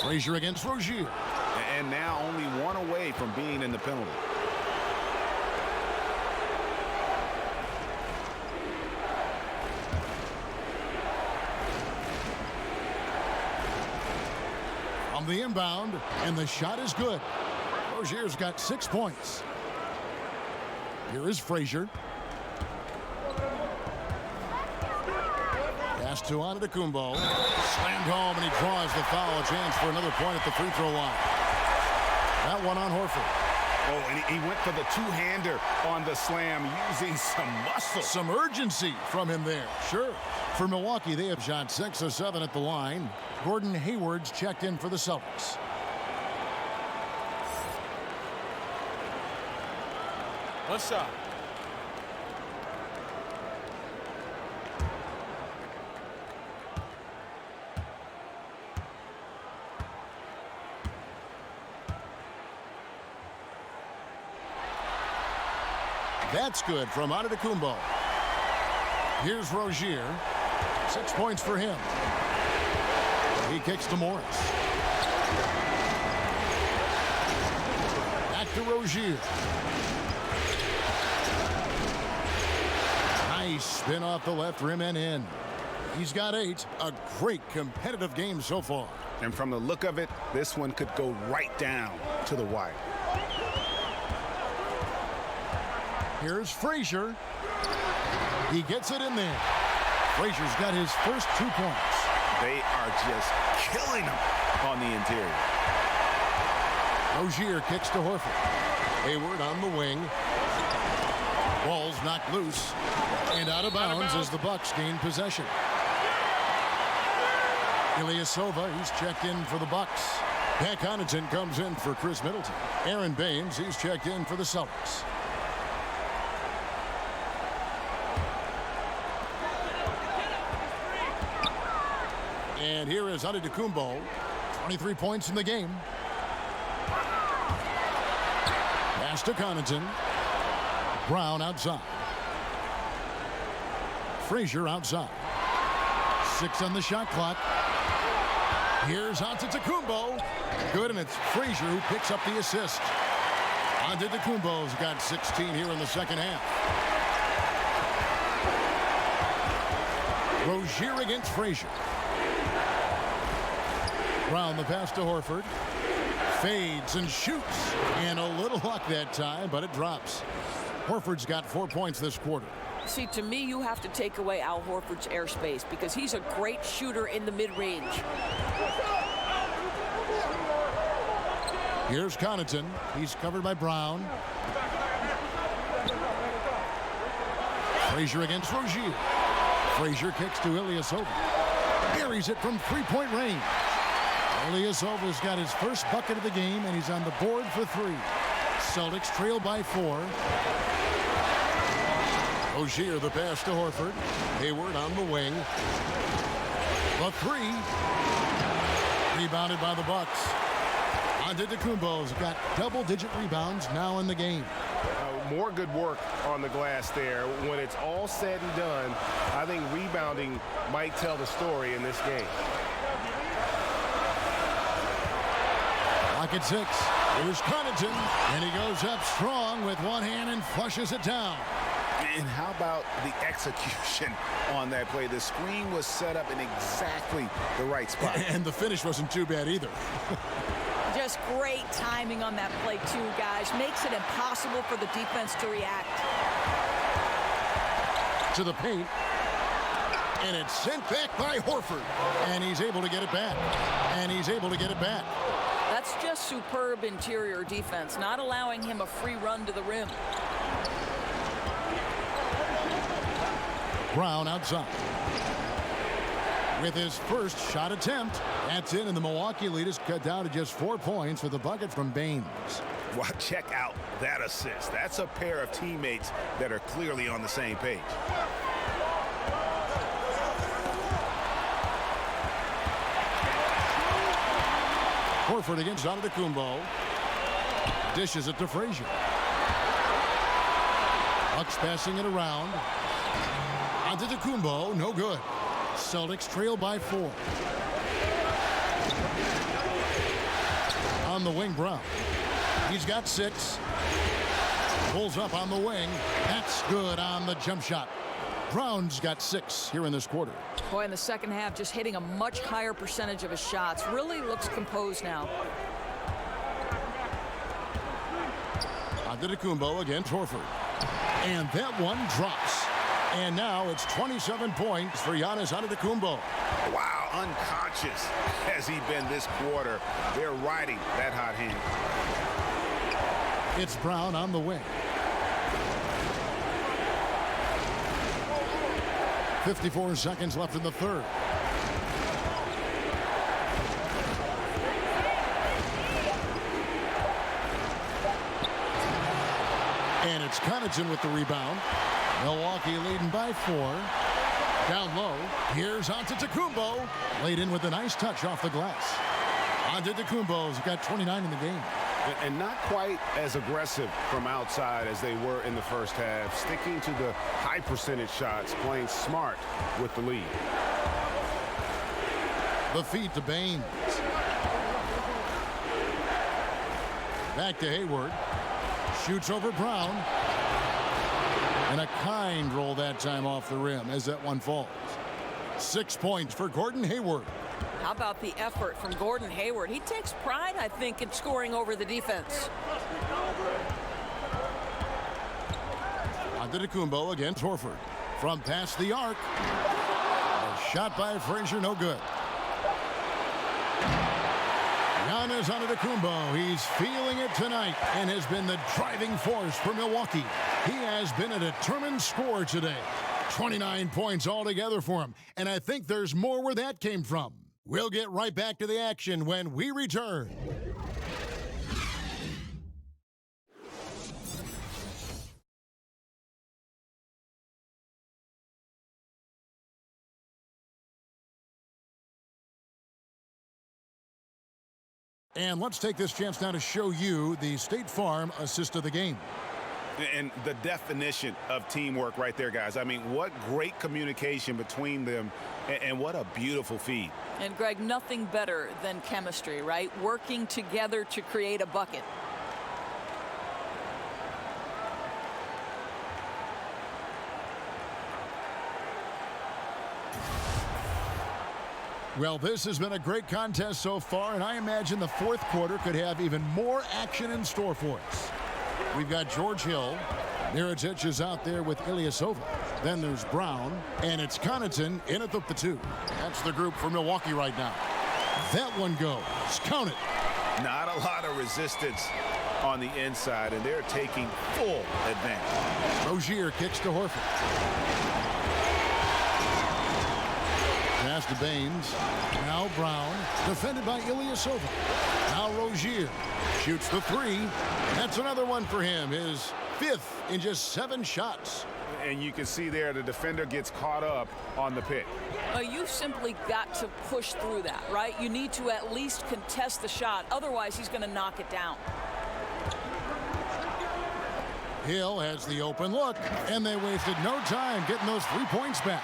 Frazier against Rozier. And now only one away from being in the penalty. On the inbound, and the shot is good. Rozier's got 6 points. Here is Frazier. Pass to Antetokounmpo. Slammed home, and he draws the foul. A chance for another point at the free throw line. That one on Horford. Oh, and he went for the two-hander on the slam, using some muscle. Some urgency from him there. Sure. For Milwaukee, they have shot 6 of 7 at the line. Gordon Hayward's checked in for the Celtics. One shot. That's good from Antetokounmpo. Here's Rozier. 6 points for him. He kicks to Morris. Back to Rozier. Nice spin off the left rim and in. He's got 8. A great competitive game so far. And from the look of it, this one could go right down to the wire. Here's Frazier. He gets it in there. Frazier's got his first 2 points. They are just killing him on the interior. Rozier kicks to Horford. Hayward on the wing. Ball's knocked loose and out of bounds as the Bucks gain possession. Ilyasova, he's checked in for the Bucks. Pat Connaughton comes in for Chris Middleton. Aaron Baines, he's checked in for the Celtics. And here is Antetokounmpo, 23 points in the game. Pass to Connaughton. Brown outside. Frazier outside. 6 on the shot clock. Here's Antetokounmpo. Good, and it's Frazier who picks up the assist. Antetokounmpo's got 16 here in the second half. Rozier against Frazier. Brown the pass to Horford. Fades and shoots. And a little luck that time, but it drops. Horford's got 4 points this quarter. See, to me, you have to take away Al Horford's airspace because he's a great shooter in the mid-range. Here's Connaughton. He's covered by Brown. Frazier against Rozier. Frazier kicks to Ilyasova. Buries it from three-point range. Ilyasova's got his first bucket of the game, and he's on the board for 3. Celtics trail by 4. Rozier the pass to Horford. Hayward on the wing. The 3. Rebounded by the Bucks. Antetokounmpo's got double-digit rebounds now in the game. More good work on the glass there. When it's all said and done, I think rebounding might tell the story in this game. Lock at 6. Here's Connaughton, and he goes up strong with one hand and flushes it down. And how about the execution on that play? The screen was set up in exactly the right spot. And the finish wasn't too bad either. Just great timing on that play, too, guys. Makes it impossible for the defense to react. To the paint. And it's sent back by Horford. And he's able to get it back. And he's able to get it back. That's just superb interior defense, not allowing him a free run to the rim. Brown outside. With his first shot attempt. That's in, and the Milwaukee lead is cut down to just 4 points with the bucket from Baines. Well, check out that assist. That's a pair of teammates that are clearly on the same page. Horford against Antetokounmpo. Dishes it to Frazier. Bucks passing it around. Antetokounmpo, no good. Celtics trail by 4. On the wing, Brown. He's got 6. Pulls up on the wing. That's good on the jump shot. Brown's got 6 here in this quarter. Boy, in the second half, just hitting a much higher percentage of his shots. Really looks composed now. Antetokounmpo against Horford. And that one drops. And now it's 27 points for Giannis Antetokounmpo. Wow, unconscious has he been this quarter. They're riding that hot hand. It's Brown on the wing. 54 seconds left in the third. And it's Connaughton with the rebound. Milwaukee leading by 4. Down low. Here's Antetokounmpo. Laid in with a nice touch off the glass. Antetokounmpo's got 29 in the game. And not quite as aggressive from outside as they were in the first half. Sticking to the high percentage shots, playing smart with the lead. The feed to Baines. Back to Hayward. Shoots over Brown. And a kind roll that time off the rim as that one falls. 6 points for Gordon Hayward. How about the effort from Gordon Hayward? He takes pride, I think, in scoring over the defense. Antetokounmpo against Horford. From past the arc. A shot by Frazier, no good. Giannis Antetokounmpo, he's feeling it tonight and has been the driving force for Milwaukee. He has been a determined scorer today. 29 points altogether for him, and I think there's more where that came from. We'll get right back to the action when we return. And let's take this chance now to show you the State Farm assist of the game. And the definition of teamwork right there, guys. I mean, what great communication between them, and what a beautiful feed. And, Greg, nothing better than chemistry, right? Working together to create a bucket. Well, this has been a great contest so far, and I imagine the fourth quarter could have even more action in store for us. We've got George Hill. Mirotic is out there with Ilyasova. Then there's Brown, and it's Connaughton in at the 2. That's the group for Milwaukee right now. That one goes. Count it. Not a lot of resistance on the inside, and they're taking full advantage. Rozier kicks to Horford. Pass to Baines. Now Brown, defended by Ilyasova. Now Rozier shoots the 3. That's another one for him. His 5th in just 7 shots. And you can see there the defender gets caught up on the pick. You've simply got to push through that, right? You need to at least contest the shot. Otherwise, he's going to knock it down. Hill has the open look, and they wasted no time getting those 3 points back.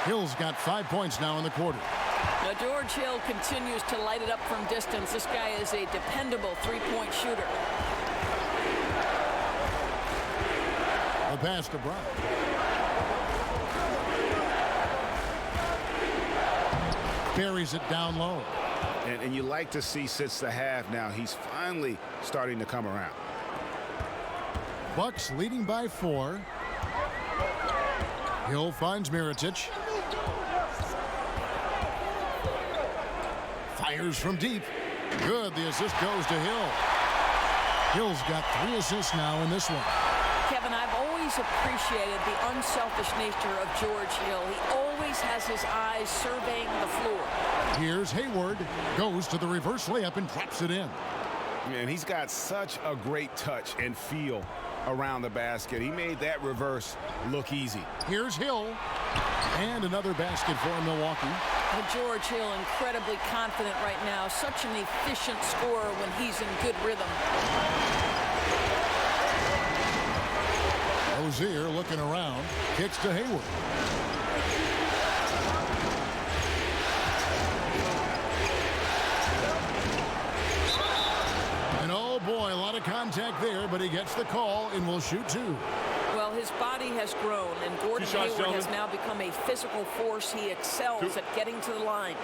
Hill's got 5 points now in the quarter. Now George Hill continues to light it up from distance. This guy is a dependable 3-point shooter. The pass to Brown. Buries it down low. And you like to see since the half now, he's finally starting to come around. Bucks leading by 4. Hill finds Mirotic. Fires from deep. Good. The assist goes to Hill. Hill's got 3 assists now in this one. Kevin, I've always appreciated the unselfish nature of George Hill. He always has his eyes surveying the floor. Here's Hayward. Goes to the reverse layup and drops it in. Man, he's got such a great touch and feel around the basket. He made that reverse look easy. Here's Hill. And another basket for Milwaukee. Well, George Hill incredibly confident right now. Such an efficient scorer when he's in good rhythm. Rozier looking around. Kicks to Hayward. And oh boy, a lot of contact there, but he gets the call and will shoot 2. Well, his body has grown, and Gordon Hayward has now become a physical force. He excels at getting to the line.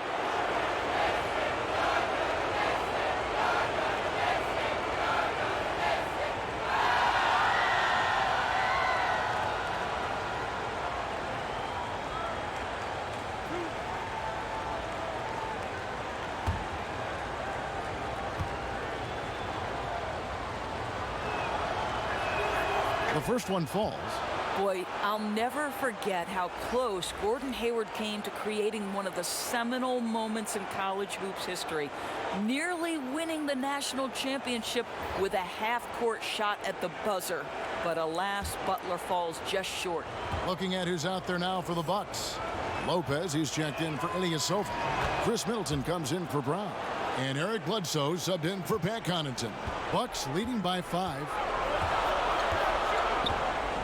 The first one falls. Boy, I'll never forget how close Gordon Hayward came to creating one of the seminal moments in college hoops history, nearly winning the national championship with a half-court shot at the buzzer. But alas, Butler falls just short. Looking at who's out there now for the Bucks. Lopez, he's checked in for Ilyasova. Chris Middleton comes in for Brown. And Eric Bledsoe subbed in for Pat Connaughton. Bucks leading by 5.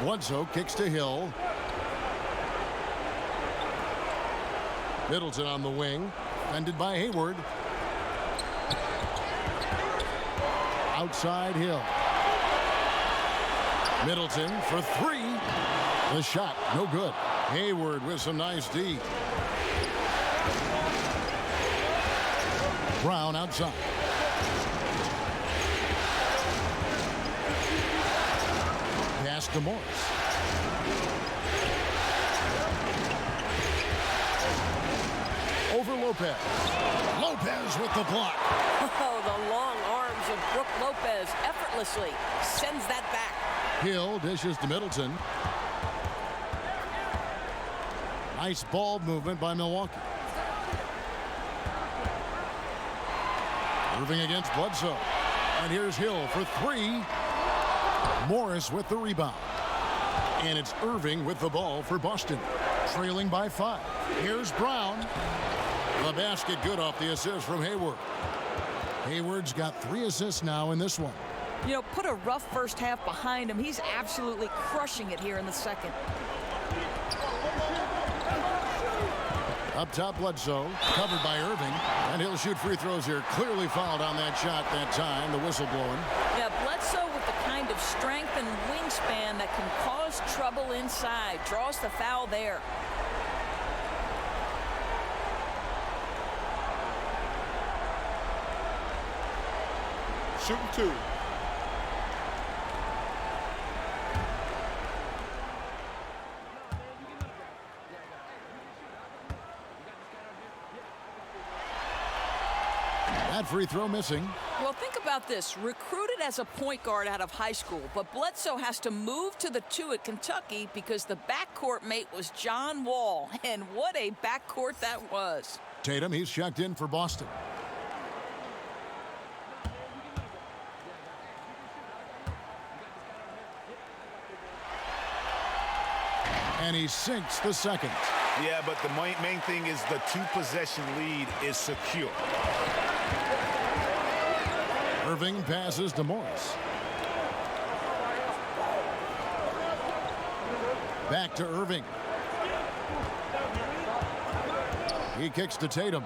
Bledsoe kicks to Hill. Middleton on the wing. Defended by Hayward. Outside Hill. Middleton for 3. The shot, no good. Hayward with some nice D. Brown outside. Pass to Morris. Over Lopez. Lopez with the block. Oh, the long arms of Brook Lopez effortlessly sends that back. Hill dishes to Middleton. Nice ball movement by Milwaukee. Moving against Bledsoe. And here's Hill for 3. Morris with the rebound. And it's Irving with the ball for Boston. Trailing by 5. Here's Brown. The basket good off the assist from Hayward. Hayward's got 3 assists now in this one. You know, put a rough first half behind him. He's absolutely crushing it here in the second. Up top, Bledsoe, covered by Irving, and he'll shoot free throws here. Clearly fouled on that shot that time, the whistle blowing. Yeah, Bledsoe with the kind of strength and wingspan that can cause trouble inside. Draws the foul there. Shooting 2. That free throw missing. Well, think about this. Recruited as a point guard out of high school, but Bledsoe has to move to the 2 at Kentucky because the backcourt mate was John Wall. And what a backcourt that was. Tatum, he's checked in for Boston. And he sinks the second. Yeah, but the main thing is the 2-possession lead is secure. Irving passes to Morris. Back to Irving. He kicks to Tatum.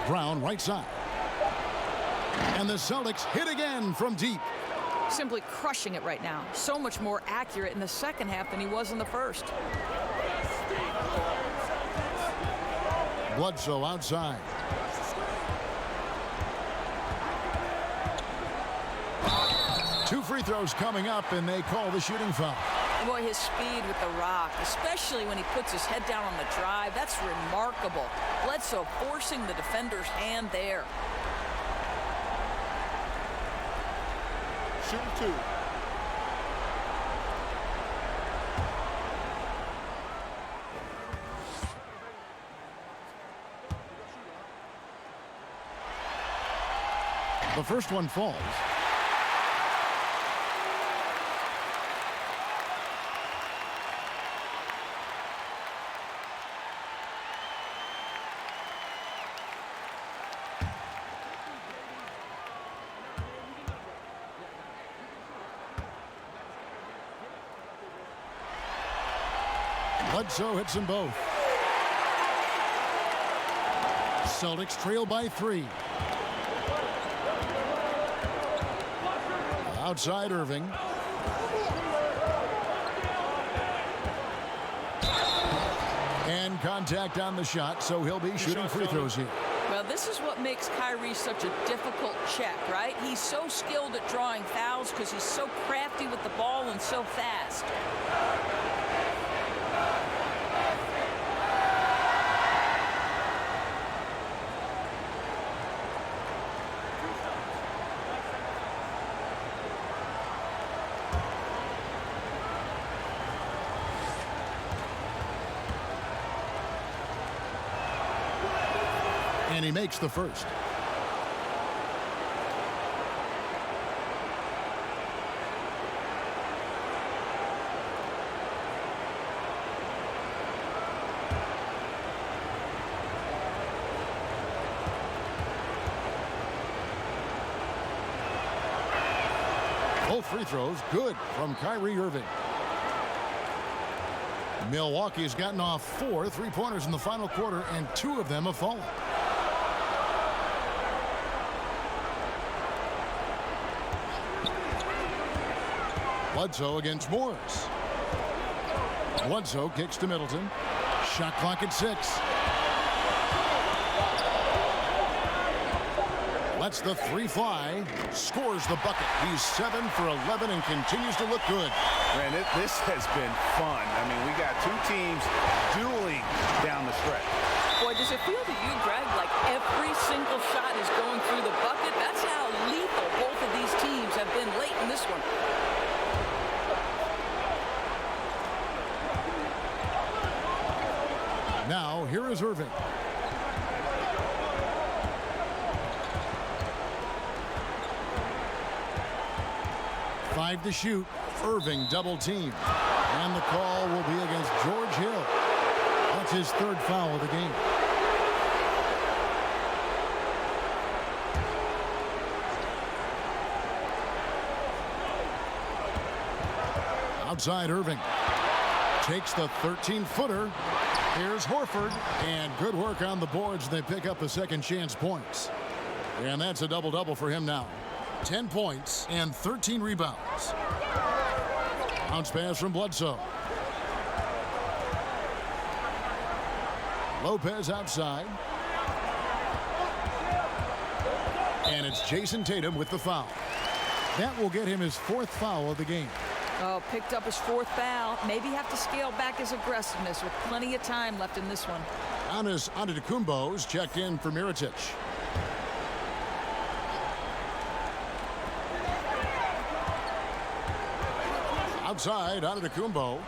Brown right side. And the Celtics hit again from deep. Simply crushing it right now. So much more accurate in the second half than he was in the first. Bledsoe outside. Two free throws coming up, and they call the shooting foul. Boy, his speed with the rock, especially when he puts his head down on the drive, that's remarkable. Bledsoe forcing the defender's hand there. Shooting 2. The first one falls. Bledsoe hits them both. Celtics trail by 3. Outside Irving. And contact on the shot, so he'll be shooting free throws here. Well, this is what makes Kyrie such a difficult check, right? He's so skilled at drawing fouls because he's so crafty with the ball and so fast. And he makes the first. Both free throws good from Kyrie Irving. Milwaukee's gotten off 4 3-pointers in the final quarter, and 2 of them have fallen. Bledsoe against Morris. Bledsoe kicks to Middleton. Shot clock at 6. Lets the 3 fly. Scores the bucket. He's 7 for 11 and continues to look good. Man, this has been fun. I mean, we got 2 teams dueling down the stretch. Boy, does it feel to you, Greg, like every single shot is going through the bucket? That's how lethal both of these teams have been late in this one. Now, here is Irving. Five to shoot. Irving double team. And the call will be against George Hill. That's his 3rd foul of the game. Outside Irving. Takes the 13-footer. Here's Horford. And good work on the boards. They pick up the second chance points. And that's a double-double for him now. 10 points and 13 rebounds. Bounce pass from Bledsoe. Lopez outside. And it's Jason Tatum with the foul. That will get him his 4th foul of the game. Oh, picked up his 4th foul. Maybe have to scale back his aggressiveness with plenty of time left in this one. Giannis Antetokounmpo's checked in for Mirotic. Outside, Antetokounmpo.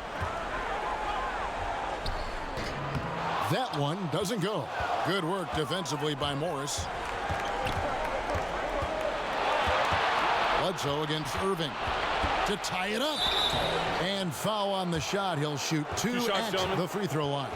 That one doesn't go. Good work defensively by Morris. Bledsoe against Irving to tie it up. And foul on the shot. He'll shoot 2 shots, at gentlemen. the free throw line.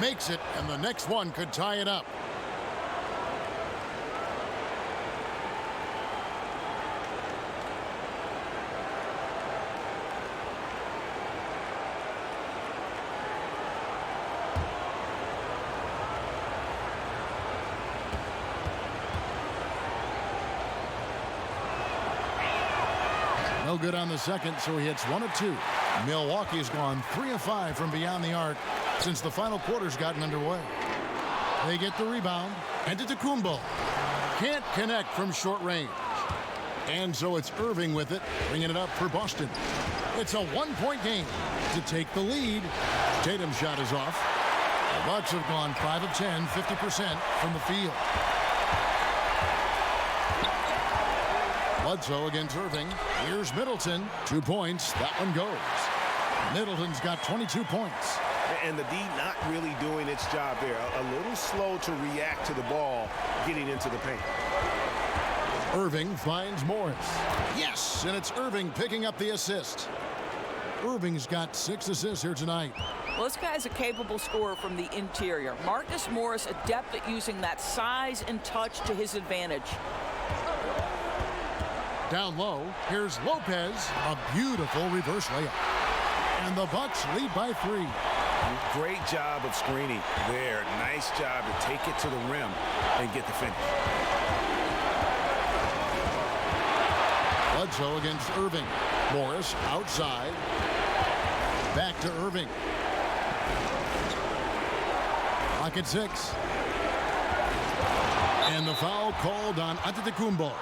Makes it, and the next one could tie it up. No good on the second, so he hits 1 of 2. Milwaukee's gone 3 of 5 from beyond the arc since the final quarter's gotten underway. They get the rebound. Antetokounmpo can't connect from short range. And so it's Irving with it, bringing it up for Boston. It's a 1-point game to take the lead. Tatum's shot is off. The Bucks have gone 5 of 10, 50% from the field. Bledsoe against Irving. Here's Middleton. 2 points. That one goes. Middleton's got 22 points. And the D not really doing its job there. A little slow to react to the ball getting into the paint. Irving finds Morris. Yes, and it's Irving picking up the assist. Irving's got 6 assists here tonight. Well, this guy's a capable scorer from the interior. Marcus Morris adept at using that size and touch to his advantage. Down low, here's Lopez. A beautiful reverse layup. And the Bucks lead by 3. Great job of screening there. Nice job to take it to the rim and get the finish. Bledsoe against Irving. Morris outside. Back to Irving. Clock at 6. And the foul called on Antetokounmpo.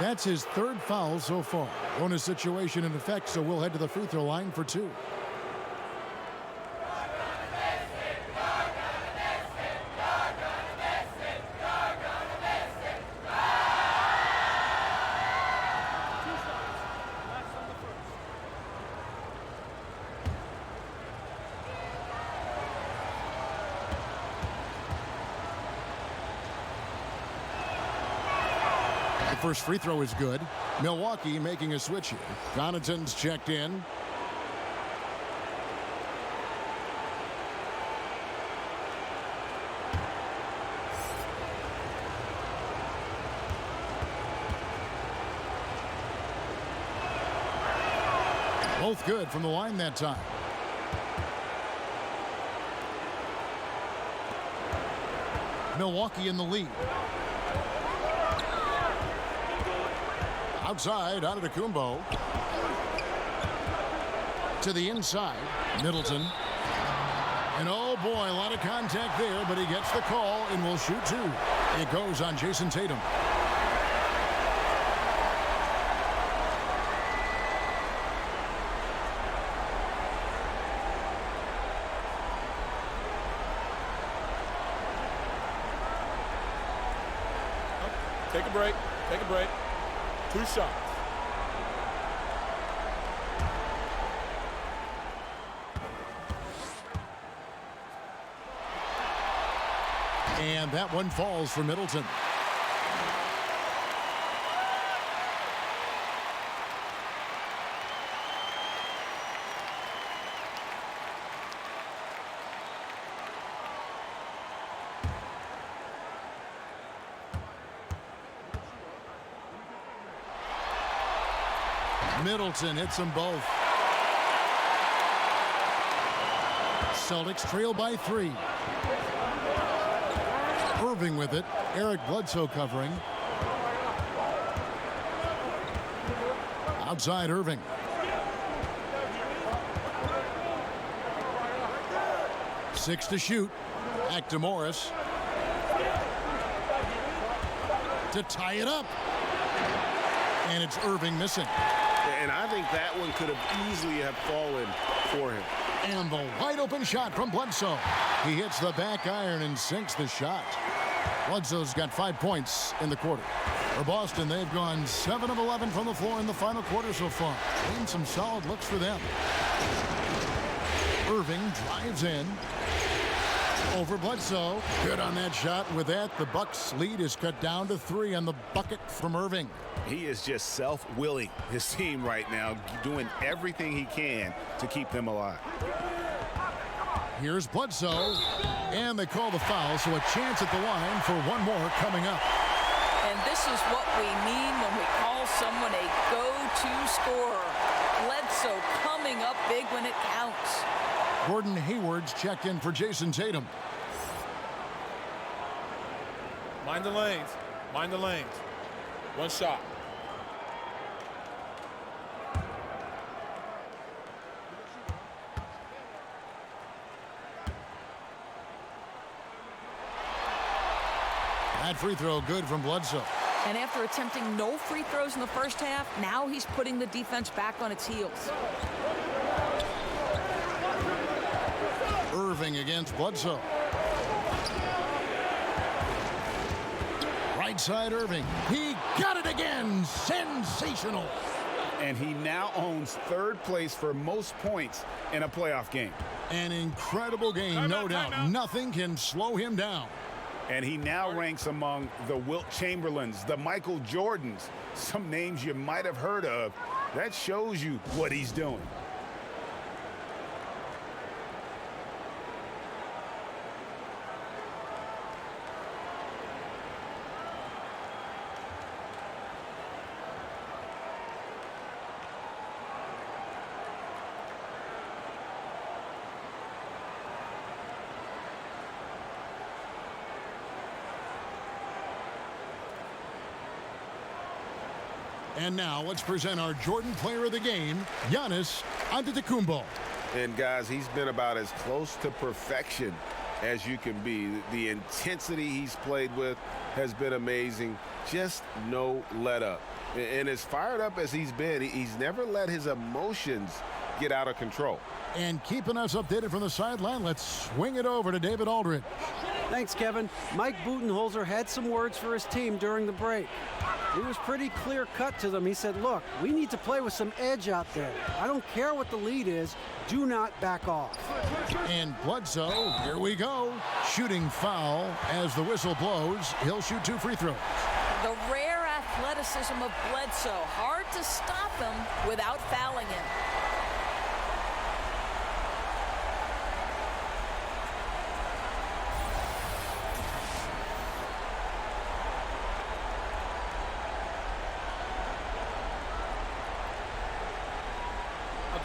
That's his 3rd foul so far. Bonus situation in effect, so we'll head to the free throw line for 2. First free throw is good. Milwaukee making a switch here. Connaughton's checked in. Both good from the line that time. Milwaukee in the lead. Outside, Antetokounmpo. To the inside, Middleton. And oh boy, a lot of contact there, but he gets the call and will shoot 2. It goes on Jason Tatum. Take a break. Take a break. 2 shots. And that one falls for Middleton. Middleton hits them both. Celtics trail by 3. Irving with it. Eric Bledsoe covering. Outside Irving. Six to shoot. Back to Morris. To tie it up. And it's Irving missing. And I think that one could have easily have fallen for him. And the wide open shot from Bledsoe. He hits the back iron and sinks the shot. Bledsoe's got 5 points in the quarter. For Boston, they've gone 7 of 11 from the floor in the final quarter so far. And some solid looks for them. Irving drives in. Over Bledsoe. Good on that shot. With that, the Bucks' lead is cut down to 3 on the bucket from Irving. He is just self-willing, his team right now, doing everything he can to keep them alive. Here's Bledsoe, and they call the foul, so a chance at the line for one more coming up. And this is what we mean when we call someone a go-to scorer. Bledsoe coming up big when it counts. Gordon Hayward's checked in for Jason Tatum. Mind the lanes. Mind the lanes. One shot. That free throw good from Bledsoe. And after attempting no free throws in the first half, now he's putting the defense back on its heels. Irving against Bledsoe. Right side Irving. He got it again. Sensational. And he now owns 3rd place for most points in a playoff game. An incredible game, no doubt. Nothing can slow him down. And he now ranks among the Wilt Chamberlains, the Michael Jordans, some names you might have heard of. That shows you what he's doing. And now let's present our Jordan Player of the Game, Giannis Antetokounmpo. And guys, he's been about as close to perfection as you can be. The intensity he's played with has been amazing. Just no let up. And as fired up as he's been, he's never let his emotions get out of control. And keeping us updated from the sideline, let's swing it over to David Aldridge. Thanks, Kevin. Mike Budenholzer had some words for his team during the break. He was pretty clear-cut to them. He said, look, we need to play with some edge out there. I don't care what the lead is. Do not back off. And Bledsoe, here we go. Shooting foul as the whistle blows. He'll shoot 2 free throws. The rare athleticism of Bledsoe. Hard to stop him without fouling him.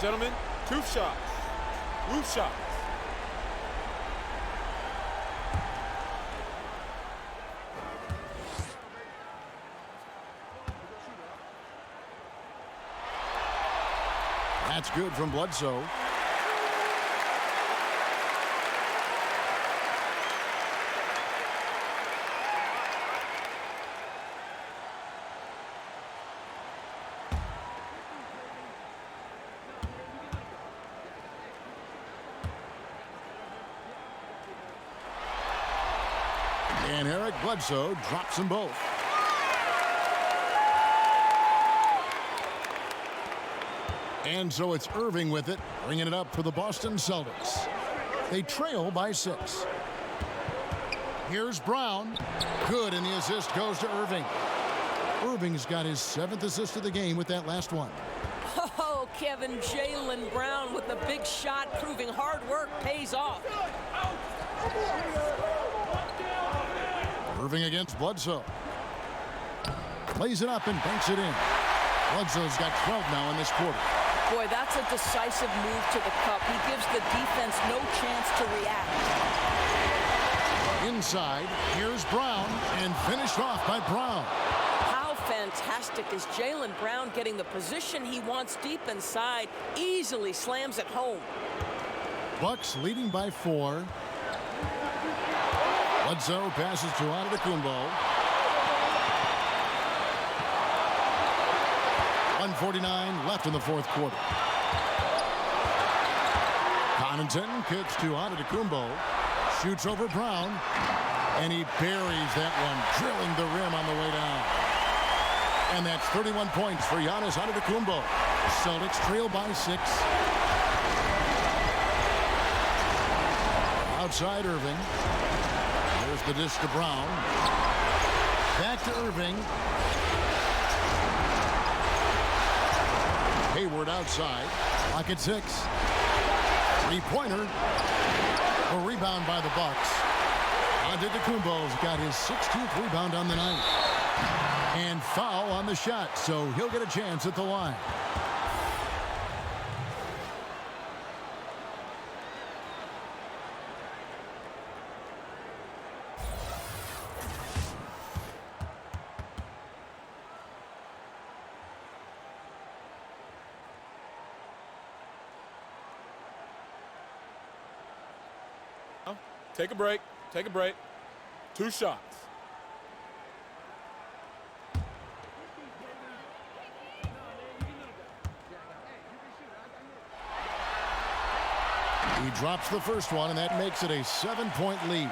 Gentlemen, 2 shots. Roof shots. That's good from Bledsoe. And Eric Bledsoe drops them both. And so it's Irving with it, bringing it up for the Boston Celtics. They trail by 6. Here's Brown. Good, and the assist goes to Irving. Irving's got his 7th assist of the game with that last one. Oh, Kevin, Jaylen Brown with a big shot, proving hard work pays off. Irving against Bledsoe. Lays it up and banks it in. Bledsoe's got 12 now in this quarter. Boy, that's a decisive move to the cup. He gives the defense no chance to react. Inside, here's Brown, and finished off by Brown. How fantastic is Jaylen Brown getting the position he wants deep inside, easily slams it home. Bucks leading by 4. Bledsoe passes to Antetokounmpo. 1:49 left in the fourth quarter. Connaughton kicks to Antetokounmpo. Shoots over Brown. And he buries that one, drilling the rim on the way down. And that's 31 points for Giannis Antetokounmpo. Celtics trail by 6. Outside Irving. There's the dish to Brown. Back to Irving. Hayward outside. Clock at 6. Three-pointer. A rebound by the Bucks. Antetokounmpo's got his 16th rebound on the night. And foul on the shot, so he'll get a chance at the line. Take a break. Take a break. 2 shots. He drops the first one, and that makes it a 7-point lead.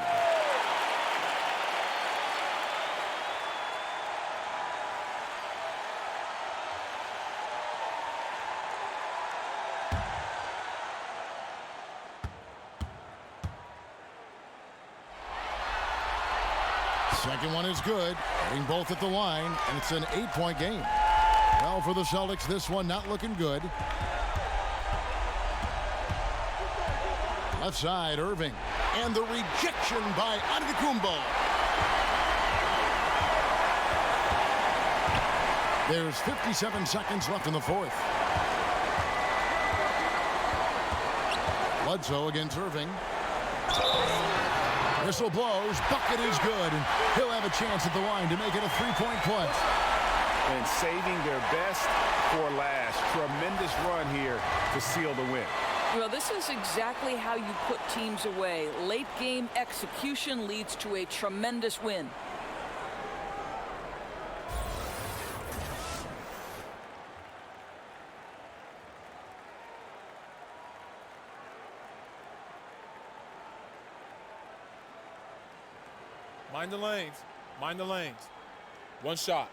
Second one is good, hitting both at the line, and it's an 8-point game. Well, for the Celtics, this one not looking good. Left side, Irving, and the rejection by Antetokounmpo. There's 57 seconds left in the fourth. Bledsoe against Irving. Whistle blows, bucket is good, and he'll have a chance at the line to make it a 3-point play. And saving their best for last. Tremendous run here to seal the win. Well, this is exactly how you put teams away. Late game execution leads to a tremendous win. Mind the lanes. Mind the lanes. 1 shot.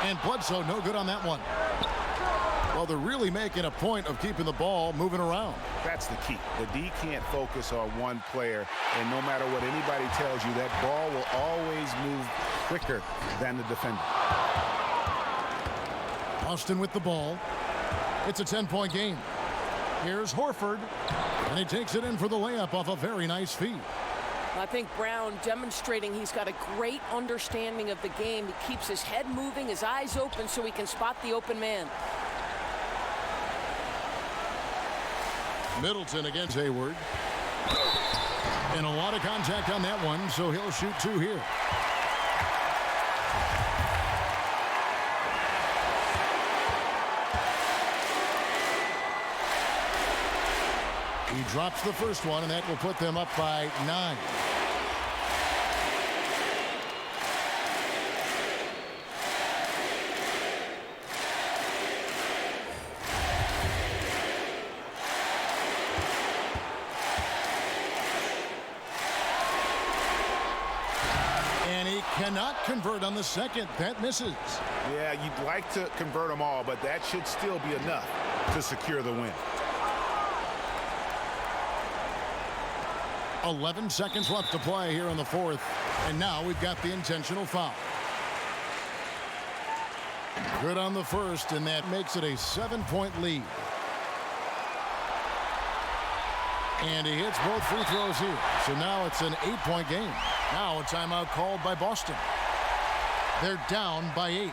And Bledsoe no good on that one. Well, they're really making a point of keeping the ball moving around. That's the key. The D can't focus on one player, and no matter what anybody tells you, that ball will always move quicker than the defender. Austin with the ball. It's a 10-point game. Here's Horford, and he takes it in for the layup off a very nice feed. I think Brown demonstrating he's got a great understanding of the game. He keeps his head moving, his eyes open so he can spot the open man. Middleton against Hayward. And a lot of contact on that one, so he'll shoot 2 here. He drops the first one, and that will put them up by 9. Cannot convert on the second. That misses. Yeah, you'd like to convert them all, but that should still be enough to secure the win. 11 seconds left to play here in the fourth. And now we've got the intentional foul. Good on the first, and that makes it a 7-point lead. And he hits both free throws here. So now it's an 8-point game. Now a timeout called by Boston. They're down by 8.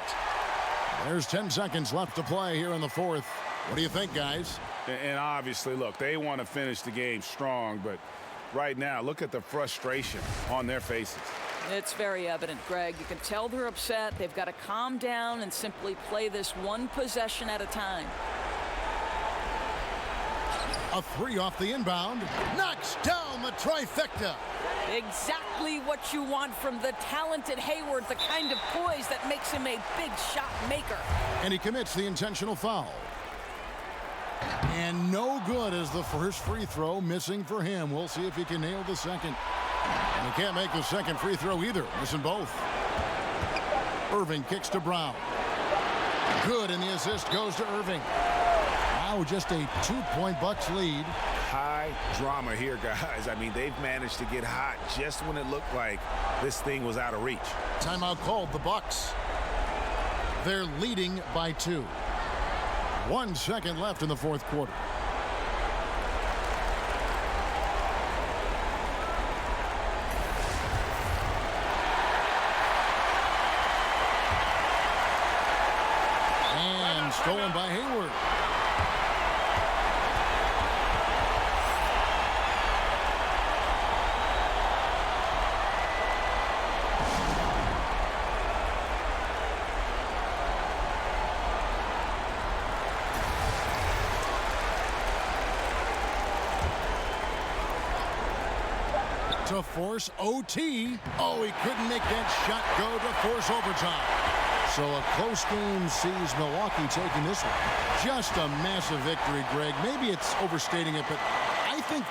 There's 10 seconds left to play here in the fourth. What do you think, guys? And obviously, look, they want to finish the game strong, but right now, look at the frustration on their faces. It's very evident, Greg. You can tell they're upset. They've got to calm down and simply play this one possession at a time. A three off the inbound. Knocks down the trifecta. Exactly what you want from the talented Hayward, the kind of poise that makes him a big shot maker. And he commits the intentional foul. And no good as the first free throw missing for him. We'll see if he can nail the second. And he can't make the second free throw either. Missing both. Irving kicks to Brown. Good, and the assist goes to Irving. Now just a 2-point Bucks lead. High drama here, guys. I mean, they've managed to get hot just when it looked like this thing was out of reach. Timeout called, the Bucks. They're leading by 2. 1 second left in the fourth quarter. And stolen by Hayward. To force OT. Oh, he couldn't make that shot go to force overtime. So a close game sees Milwaukee taking this one. Just a massive victory, Greg. Maybe it's overstating it, but I think